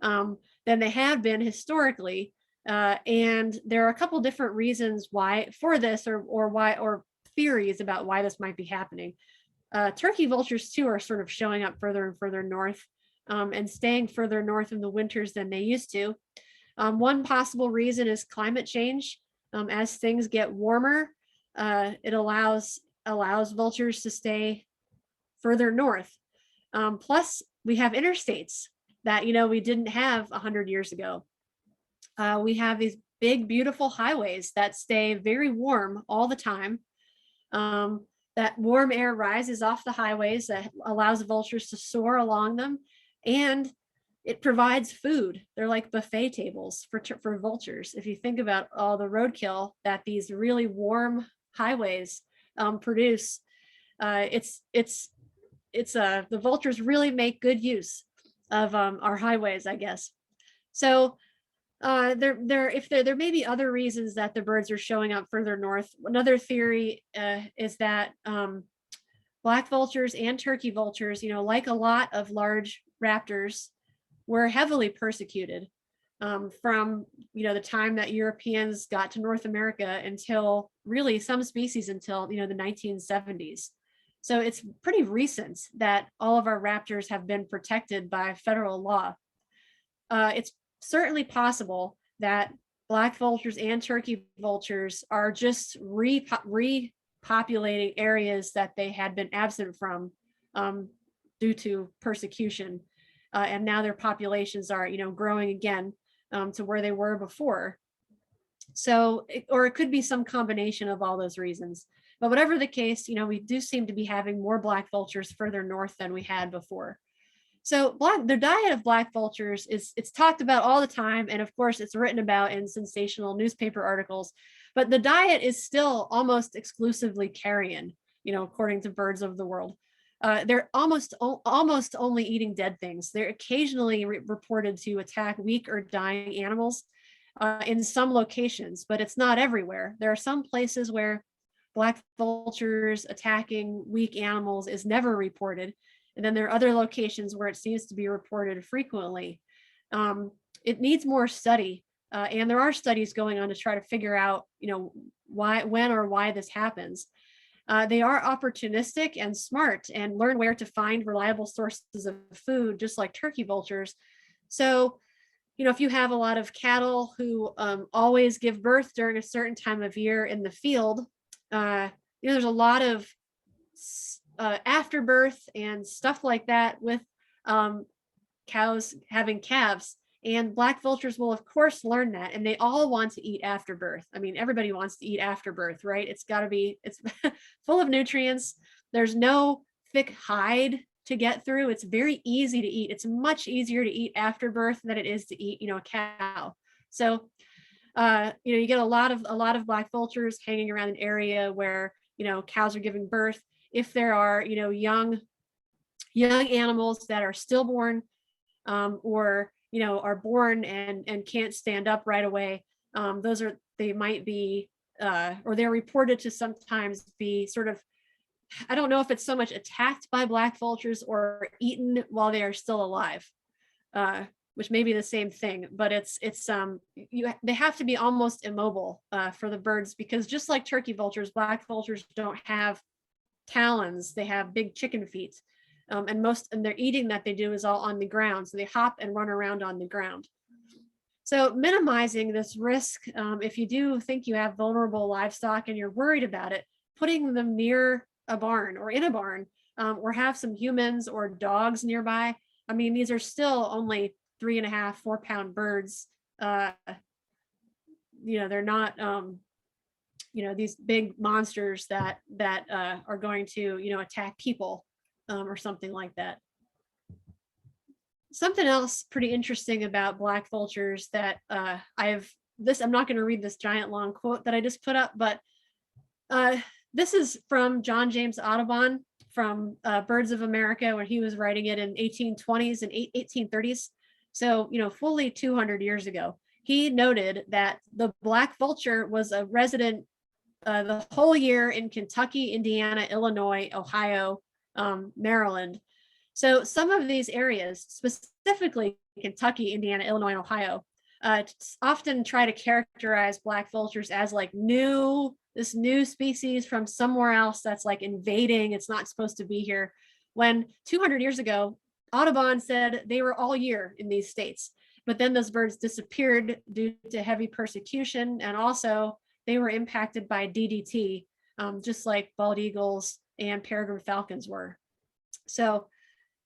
than they have been historically. And there are a couple different reasons why for this, or theories about why this might be happening. Turkey vultures too are sort of showing up further and further north and staying further north in the winters than they used to. One possible reason is climate change. As things get warmer, it allows vultures to stay further north. Plus, we have interstates that we didn't have 100 years ago. We have these big, beautiful highways that stay very warm all the time. That warm air rises off the highways that allows vultures to soar along them, and it provides food. They're like buffet tables for vultures. If you think about all the roadkill that these really warm highways produce, the vultures really make good use of our highways, I guess. So there may be other reasons that the birds are showing up further north. Another theory is that black vultures and turkey vultures, like a lot of large raptors, were heavily persecuted. from the time that Europeans got to North America until really some species until the 1970s. So it's pretty recent that all of our raptors have been protected by federal law. It's certainly possible that black vultures and turkey vultures are just repopulating areas that they had been absent from due to persecution. And now their populations are, growing again to where they were before. So, or it could be some combination of all those reasons. But whatever the case, we do seem to be having more black vultures further north than we had before. So the diet of black vultures it's talked about all the time. And of course, it's written about in sensational newspaper articles. But the diet is still almost exclusively carrion, according to Birds of the World. They're almost only eating dead things. They're occasionally reported to attack weak or dying animals in some locations, but it's not everywhere. There are some places where black vultures attacking weak animals is never reported. And then there are other locations where it seems to be reported frequently. It needs more study. And there are studies going on to try to figure out, when or why this happens. They are opportunistic and smart and learn where to find reliable sources of food, just like turkey vultures. So, if you have a lot of cattle who always give birth during a certain time of year in the field, there's a lot of afterbirth and stuff like that with cows having calves. And black vultures will, of course, learn that. And they all want to eat afterbirth. I mean, everybody wants to eat afterbirth, right? It's full of nutrients. There's no thick hide to get through. It's very easy to eat. It's much easier to eat afterbirth than it is to eat, a cow. So, you get a lot of black vultures hanging around an area where, cows are giving birth. If there are, young animals that are stillborn or, are born and can't stand up right away, they might be, or they're reported to sometimes be sort of, I don't know if it's so much attacked by black vultures or eaten while they are still alive, which may be the same thing, but they have to be almost immobile for the birds, because just like turkey vultures, black vultures don't have talons. They have big chicken feet. And their eating that they do is all on the ground. So they hop and run around on the ground. So minimizing this risk, if you do think you have vulnerable livestock and you're worried about it, putting them near a barn or in a barn, or have some humans or dogs nearby. I mean, these are still only 3.5, 4-pound birds. They're not, these big monsters that are going to, attack people. Or something like that. Something else pretty interesting about black vultures that I'm not going to read this giant long quote that I just put up, but this is from John James Audubon from Birds of America, when he was writing it in 1820s and 1830s. So, fully 200 years ago. He noted that the black vulture was a resident the whole year in Kentucky, Indiana, Illinois, Ohio, Maryland. So some of these areas, specifically Kentucky, Indiana, Illinois, and Ohio, often try to characterize black vultures as like this new species from somewhere else that's like invading. It's not supposed to be here. When 200 years ago, Audubon said they were all year in these states, but then those birds disappeared due to heavy persecution, and also they were impacted by DDT, just like bald eagles and peregrine falcons were. So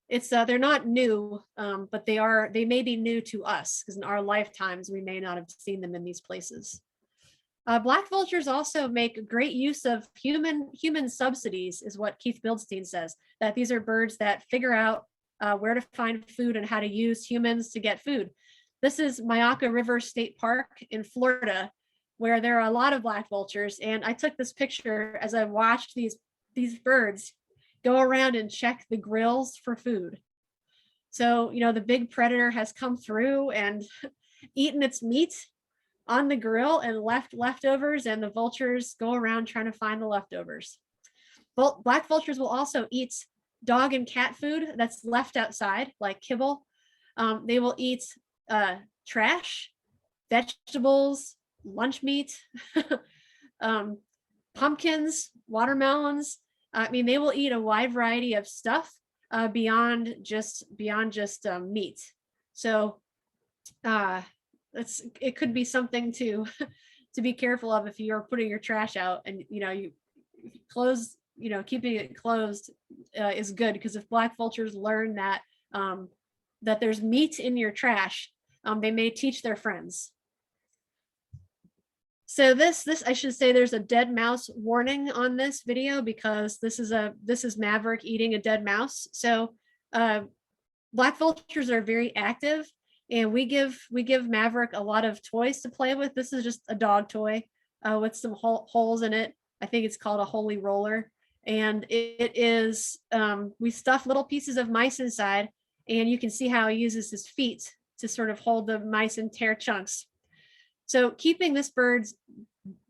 it's they're not new, but they may be new to us, because in our lifetimes we may not have seen them in these places. Black vultures also make great use of human subsidies, is what Keith Bildstein says, that these are birds that figure out where to find food and how to use humans to get food. This is Myakka River State Park in Florida, where there are a lot of black vultures. And I took this picture as I watched these birds go around and check the grills for food. So, the big predator has come through and eaten its meat on the grill and left leftovers, and the vultures go around trying to find the leftovers. Black vultures will also eat dog and cat food that's left outside, like kibble. They will eat trash, vegetables, lunch meat, pumpkins, watermelons. I mean, they will eat a wide variety of stuff beyond just meat. So it could be something to to be careful of if you're putting your trash out, and you close, keeping it closed is good, because if black vultures learn that that there's meat in your trash, they may teach their friends. So this I should say there's a dead mouse warning on this video, because this is Maverick eating a dead mouse. So black vultures are very active, and we give Maverick a lot of toys to play with. This is just a dog toy with some holes in it. I think it's called a holy roller, and it is we stuff little pieces of mice inside, and you can see how he uses his feet to sort of hold the mice and tear chunks. So keeping this bird's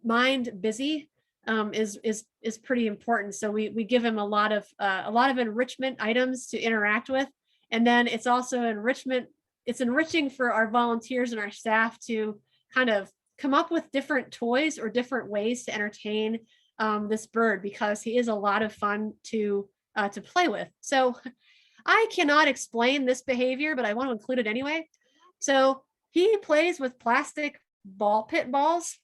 mind busy is pretty important. So we give him a lot of enrichment items to interact with, and then it's also enrichment. It's enriching for our volunteers and our staff to kind of come up with different toys or different ways to entertain this bird, because he is a lot of fun to play with. So I cannot explain this behavior, but I want to include it anyway. So he plays with plastic ball pit balls,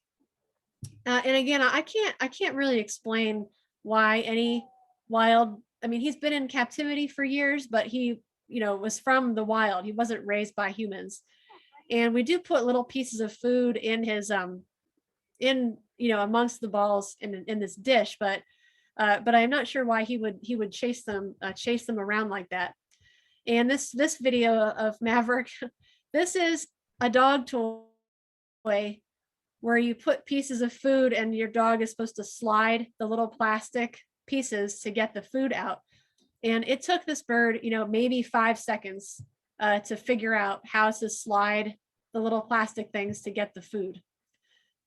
and again, I can't really explain why any wild. I mean, he's been in captivity for years, but he was from the wild. He wasn't raised by humans, and we do put little pieces of food in his amongst the balls in this dish, but I'm not sure why he would chase them around like that. And this video of Maverick, this is a dog toy where you put pieces of food, and your dog is supposed to slide the little plastic pieces to get the food out. And it took this bird, maybe 5 seconds to figure out how to slide the little plastic things to get the food.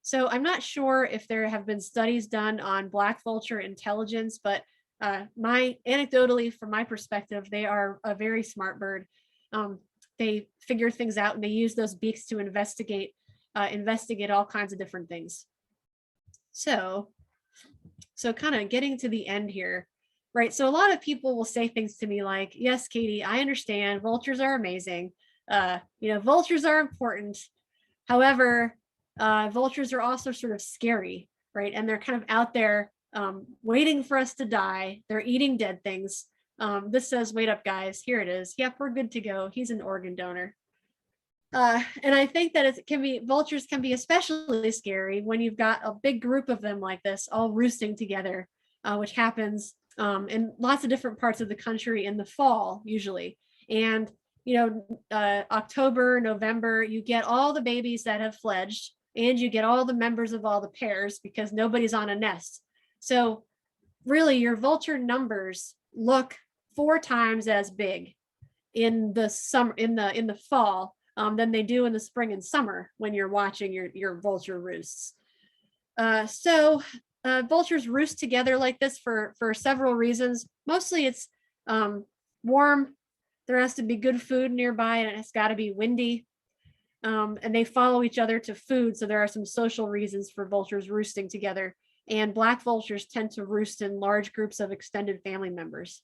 So I'm not sure if there have been studies done on black vulture intelligence, but anecdotally, from my perspective, they are a very smart bird. They figure things out, and they use those beaks to investigate all kinds of different things. So kind of getting to the end here, right? So a lot of people will say things to me like, yes, Katie, I understand vultures are amazing. Vultures are important. However, vultures are also sort of scary, right? And they're kind of out there waiting for us to die. They're eating dead things. This says, wait up, guys. Here it is. Yep, we're good to go. He's an organ donor. And I think that vultures can be especially scary when you've got a big group of them like this, all roosting together, which happens in lots of different parts of the country in the fall, usually. And, October, November, you get all the babies that have fledged, and you get all the members of all the pairs, because nobody's on a nest. So really, your vulture numbers look 4 times as big in the summer, in the fall, than they do in the spring and summer when you're watching your vulture roosts. So vultures roost together like this for several reasons. Mostly it's warm. There has to be good food nearby, and it's got to be windy. And they follow each other to food. So there are some social reasons for vultures roosting together. And black vultures tend to roost in large groups of extended family members,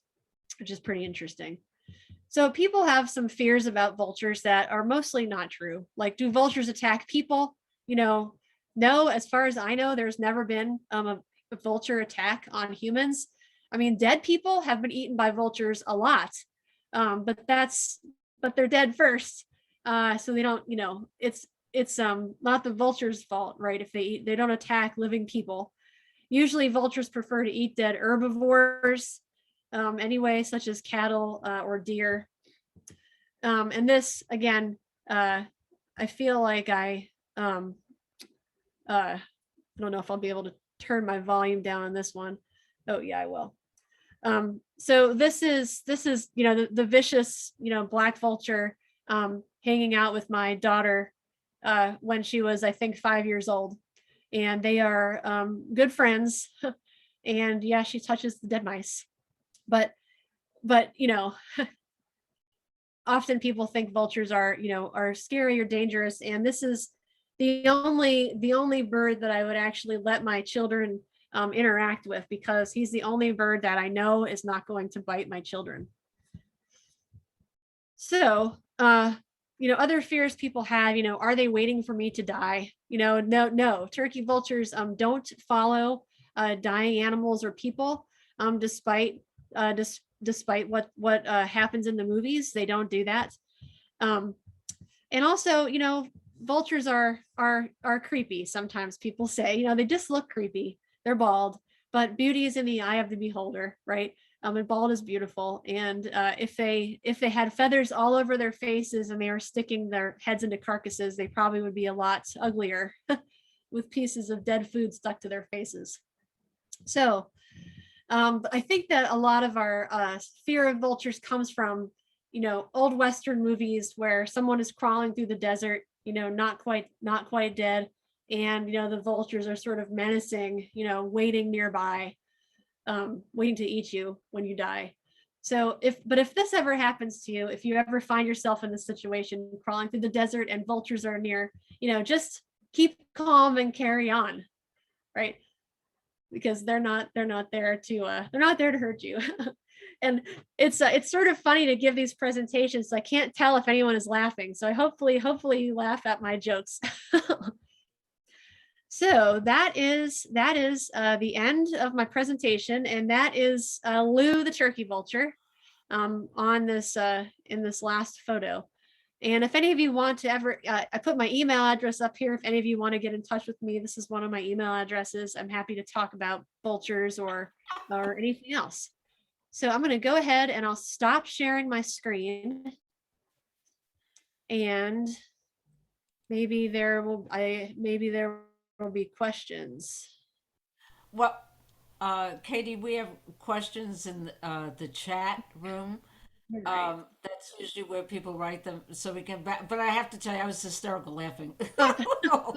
which is pretty interesting. So people have some fears about vultures that are mostly not true. Like, do vultures attack people? No, as far as I know, there's never been a vulture attack on humans. I mean, dead people have been eaten by vultures a lot, but they're dead first. So they don't, it's not the vulture's fault, right? If they don't attack living people. Usually vultures prefer to eat dead herbivores anyway, such as cattle or deer. And this, again, I feel like I don't know if I'll be able to turn my volume down on this one. Oh yeah, I will. So this is the vicious black vulture hanging out with my daughter when she was, I think, 5 years old, and they are good friends. And yeah, she touches the dead mice, but often people think vultures are, are scary or dangerous, and this is the only bird that I would actually let my children interact with, because he's the only bird that I know is not going to bite my children. So, other fears people have, are they waiting for me to die? No, no. Turkey vultures don't follow dying animals or people, despite what happens in the movies. They don't do that. Um, and also, vultures are creepy. Sometimes people say, they just look creepy. They're bald, but beauty is in the eye of the beholder, right? And bald is beautiful. And if they had feathers all over their faces and they were sticking their heads into carcasses, they probably would be a lot uglier with pieces of dead food stuck to their faces. So but I think that a lot of our fear of vultures comes from, old Western movies where someone is crawling through the desert, not quite dead, and the vultures are sort of menacing, waiting nearby, waiting to eat you when you die. So if this ever happens to you, if you ever find yourself in this situation, crawling through the desert and vultures are near, just keep calm and carry on, right? Because they're not there to hurt you. And it's sort of funny to give these presentations, so I can't tell if anyone is laughing, so I hopefully you laugh at my jokes. So that is the end of my presentation, and that is Lou the turkey vulture on this in this last photo. And if any of you want to ever, I put my email address up here. If any of you want to get in touch with me, this is one of my email addresses. I'm happy to talk about vultures or anything else. So I'm going to go ahead and I'll stop sharing my screen. And maybe there will be questions. Well, Katie, we have questions in the chat room. All right. That's usually where people write them, so we can. But I have to tell you, I was hysterical laughing. Oh,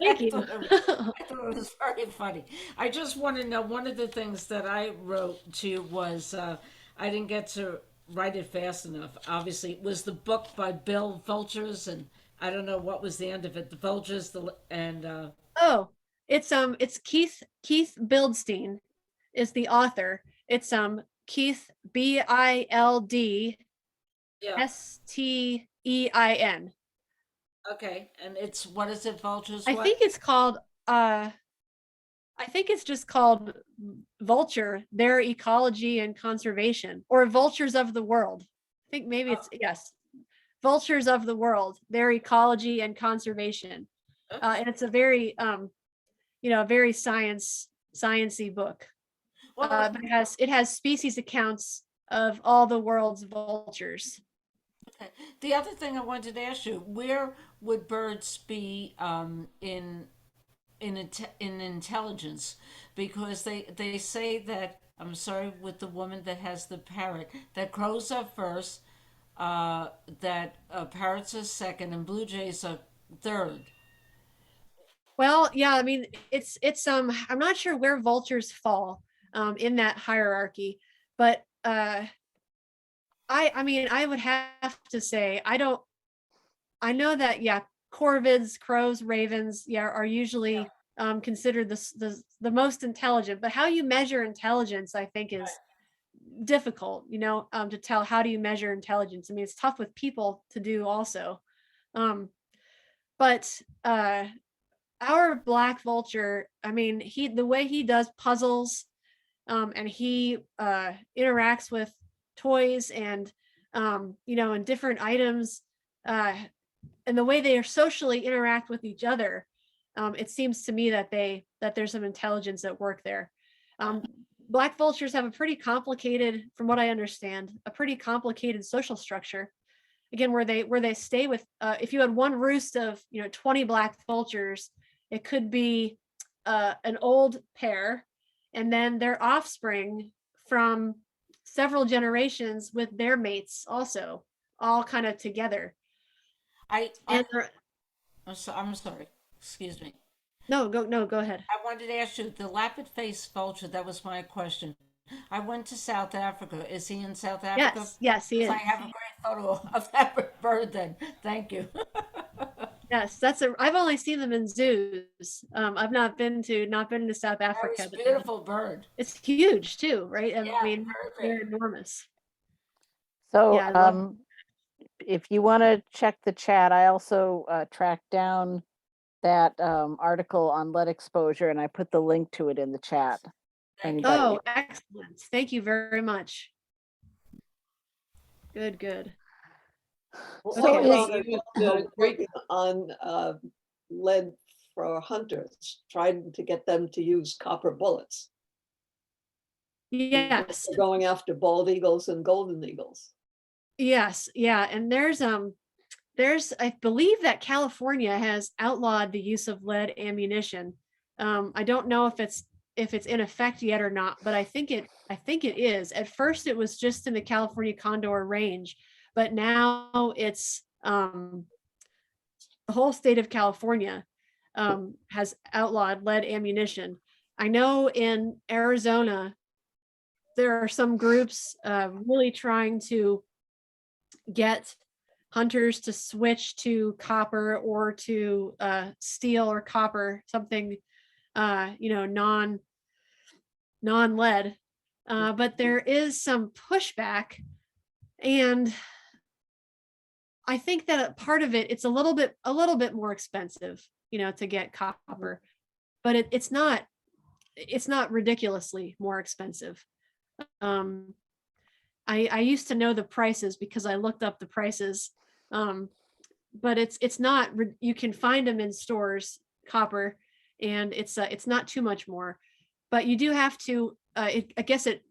thank I you. thought I thought it was very funny. I just want to know, one of the things that I wrote to was I didn't get to write it fast enough. Obviously, it was the book by Bill Vultures, and I don't know what was the end of it. The Vultures, and Oh, it's Keith Bildstein is the author. It's Keith yeah, Bildstein. okay, and it's what is it? Vultures, I what? think it's called I think it's just called Vulture, Their Ecology and Conservation, or Vultures of the World. I think maybe Oh, it's, yes, Vultures of the World, Their Ecology and Conservation. okay. And it's a very a very sciencey book. Well, But it has species accounts of all the world's vultures. okay. The other thing I wanted to ask you, where would birds be in intelligence? Because they say that, I'm sorry, with the woman that has the parrot, that crows are first, that parrots are second, and blue jays are third. Well, yeah, I mean, it's I'm not sure where vultures fall in that hierarchy, but I mean, I would have to say I know that, yeah, corvids, crows, ravens, yeah, are Yeah. usually considered the most intelligent, but how you measure intelligence, I think, is difficult, to tell. How do you measure intelligence? I mean, it's tough with people to do also. Um, but our black vulture, I mean, the way he does puzzles, and he interacts with toys and and different items, uh, and the way they socially interact with each other, it seems to me that there's some intelligence at work there. Um, Black vultures have a pretty complicated, from what I understand, a pretty complicated social structure. Again, where they stay with, if you had one roost of 20 black vultures, it could be an old pair, and then their offspring from several generations with their mates also, all kind of together. I, I, And I'm sorry. Excuse me. no, go ahead. I wanted to ask you, the lappet faced vulture, that was my question. I went to South Africa. Is he in South Africa? Yes, he Because I is. have a great photo of that bird then. Thank you. Yes, I've only seen them in zoos. I've not been to South Africa, Very but beautiful bird. it's huge too, right? I Yeah, mean, very they're big. enormous. So, Yeah, I love. if you want to check the chat, I also tracked down that article on lead exposure, and I put the link to it in the chat. For Thank you. anybody. Oh, excellent. Thank you very much. Good, good. Well, So Okay. is- Audubon is working on lead for hunters, trying to get them to use copper bullets. Yes. They're going after bald eagles and golden eagles. Yes. Yeah. And I believe that California has outlawed the use of lead ammunition. I don't know if it's in effect yet or not, but I think it is. At first it was just in the California Condor range, but now it's the whole state of California has outlawed lead ammunition. I know in Arizona there are some groups really trying to get hunters to switch to copper or to steel or copper, something non-lead. But there is some pushback, and I think that a part of it, it's a little bit more expensive, to get copper, but it's not ridiculously more expensive. I used to know the prices because I looked up the prices, but it's not. You can find them in stores, copper, and it's not too much more, but you do have to. I guess it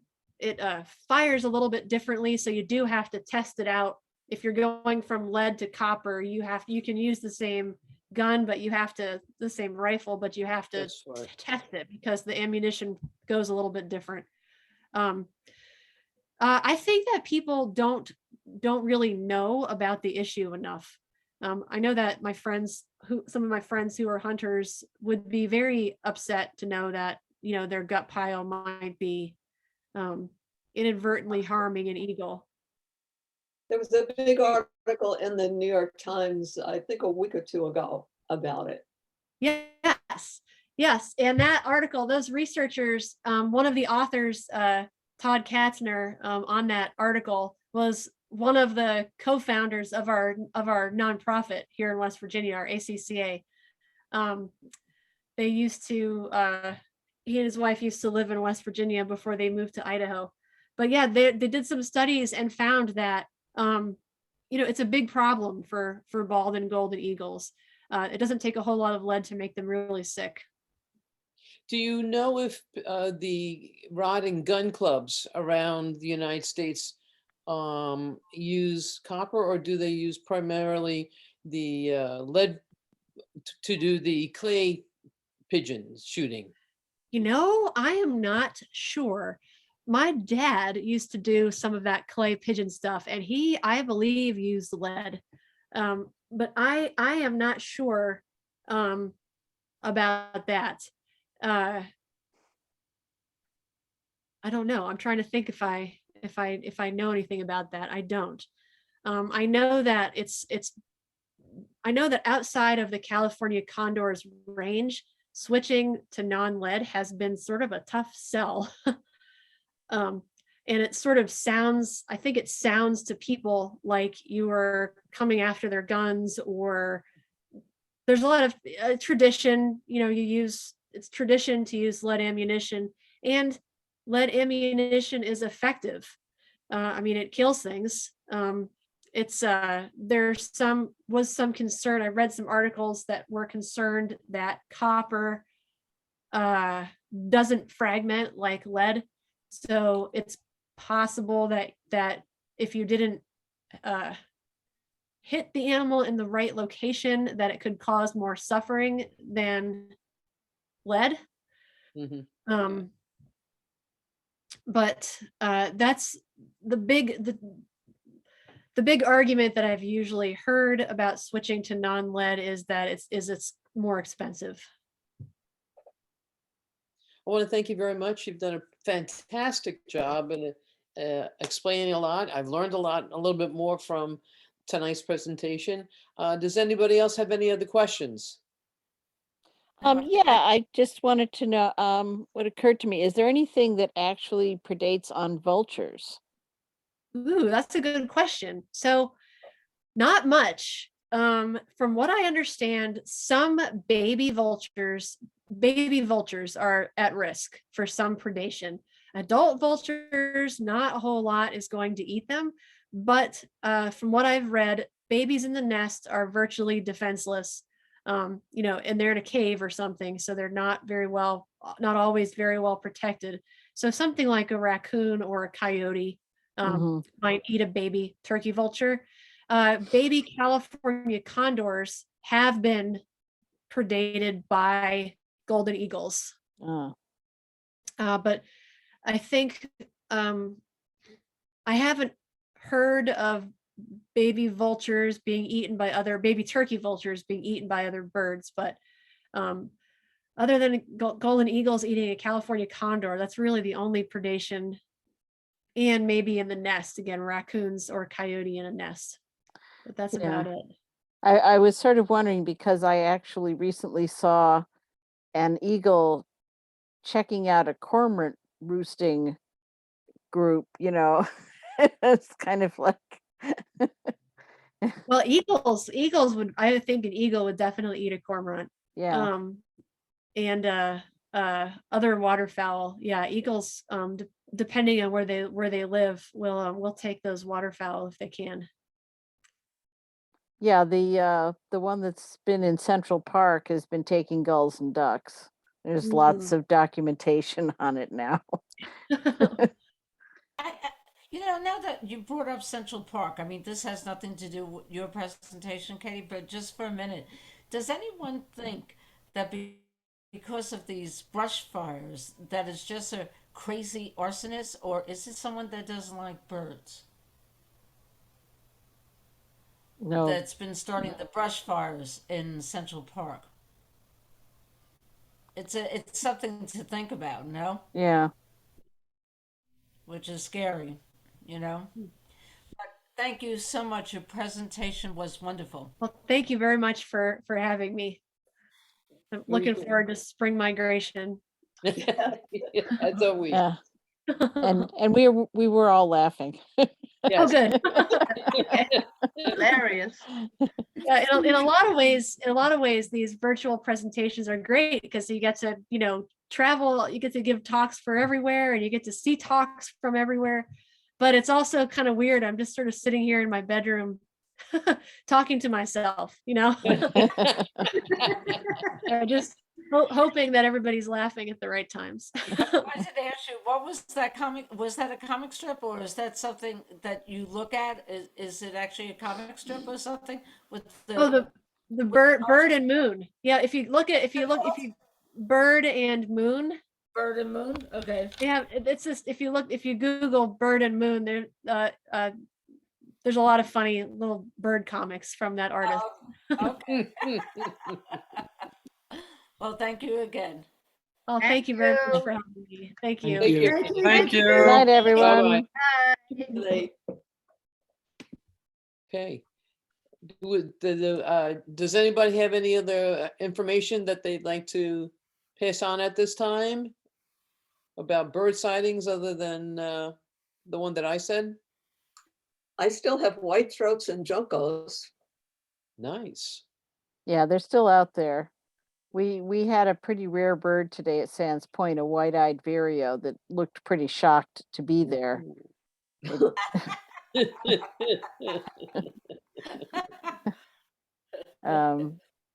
fires a little bit differently, so you do have to test it out. If you're going from lead to copper, you can use the same gun, but the same rifle, but you have to That's right. test it because the ammunition goes a little bit different. I think that people don't really know about the issue enough. I know that some of my friends who are hunters would be very upset to know that their gut pile might be inadvertently harming an eagle. There was a big article in the New York Times, I think a week or two ago, about it. Yes, and that article, those researchers, one of the authors, Todd Katzner, on that article was one of the co-founders of our nonprofit here in West Virginia, our ACCA. They used to, he and his wife used to live in West Virginia before they moved to Idaho. But yeah, they did some studies and found that it's a big problem for bald and golden eagles. It doesn't take a whole lot of lead to make them really sick. Do you know if the rod and gun clubs around the United States use copper, or do they use primarily the lead to do the clay pigeons shooting? I am not sure. My dad used to do some of that clay pigeon stuff, and I believe, used lead. But I am not sure about that. I don't know. I'm trying to think if I know anything about that. I don't. I know that I know that outside of the California Condor's range, switching to non-lead has been sort of a tough sell. And it sort of sounds, I think it sounds to people like you are coming after their guns, or there's a lot of tradition, it's tradition to use lead ammunition, and lead ammunition is effective. I mean, it kills things. There's some concern. I read some articles that were concerned that copper doesn't fragment like lead. So it's possible that if you didn't hit the animal in the right location, that it could cause more suffering than lead. Mm-hmm. But that's the big argument that I've usually heard about switching to non-lead is that it's more expensive. I want to thank you very much. You've done a fantastic job, and explaining a lot. I've learned a little bit more from tonight's presentation. Does anybody else have any other questions? Yeah, I just wanted to know, what occurred to me, is there anything that actually predates on vultures? Ooh, that's a good question. So not much. From what I understand, some baby vultures are at risk for some predation. Adult vultures, not a whole lot is going to eat them, but from what I've read, babies in the nest are virtually defenseless. And they're in a cave or something, so they're not always very well protected. So something like a raccoon or a coyote Mhm. might eat a baby turkey vulture. Baby California condors have been predated by golden eagles. Ah, But I think I haven't heard of baby turkey vultures being eaten by other birds, but um, other than golden eagles eating a California condor, that's really the only predation. And maybe in the nest, again, raccoons or coyote in a nest. But that's Yeah. about it. I was sort of wondering because I actually recently saw an eagle checking out a cormorant roosting group, it's kind of like, Well, I think an eagle would definitely eat a cormorant. yeah, And other waterfowl. Yeah, eagles, depending on where they live, will take those waterfowl if they can. yeah, the one that's been in Central Park has been taking gulls and ducks. There's lots of documentation on it now. Now that you brought up Central Park, I mean, this has nothing to do with your presentation, Katie, but just for a minute, does anyone think that because of these brush fires, that it's just a crazy arsonist, or is it someone that doesn't like birds No, that's been starting the brush fires in Central Park? It's something to think about, no? yeah. Which is scary, you know? Thank you so much. Your presentation was wonderful. Well, thank you very much for having me. I'm Very looking good. forward to spring migration. As always. Yeah. And we were all laughing. Oh, Yes. good. Hilarious. Yeah, in a lot of ways, these virtual presentations are great because you get to, travel, you get to give talks for everywhere and you get to see talks from everywhere. But it's also kind of weird. I'm just sort of sitting here in my bedroom talking to myself, just hoping that everybody's laughing at the right times. I wanted to ask you, what was that comic? Was that a comic strip, or is that something that you look at? Is it actually a comic strip or something with Oh, the the bird and moon. Yeah, if you bird and moon. bird and moon? Okay. Yeah, it's just if you Google bird and moon, there's a lot of funny little bird comics from that artist. Okay. Well, thank you again. Oh, thank you very much for having me. Thank you. Thank you. Thank Good you. night, everyone. Bye-bye. They- Okay. Does anybody have any other information that they'd like to pass on at this time about bird sightings other than the one that I said? I still have white throats and juncos. Nice. Yeah, they're still out there. We had a pretty rare bird today at Sands Point, a white-eyed vireo that looked pretty shocked to be there.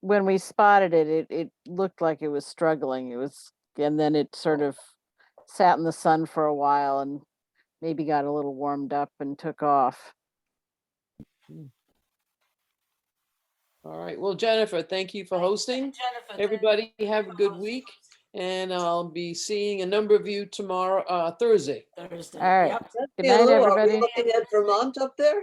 When we spotted it, it looked like it was struggling. And then it sort of sat in the sun for a while and maybe got a little warmed up and took off. All right. Well, Jennifer, thank you for hosting. Jennifer, Everybody have a good week. And I'll be seeing a number of you tomorrow, Thursday. Thursday. All right. Yep. Good night, Are we everybody. looking at Vermont up there?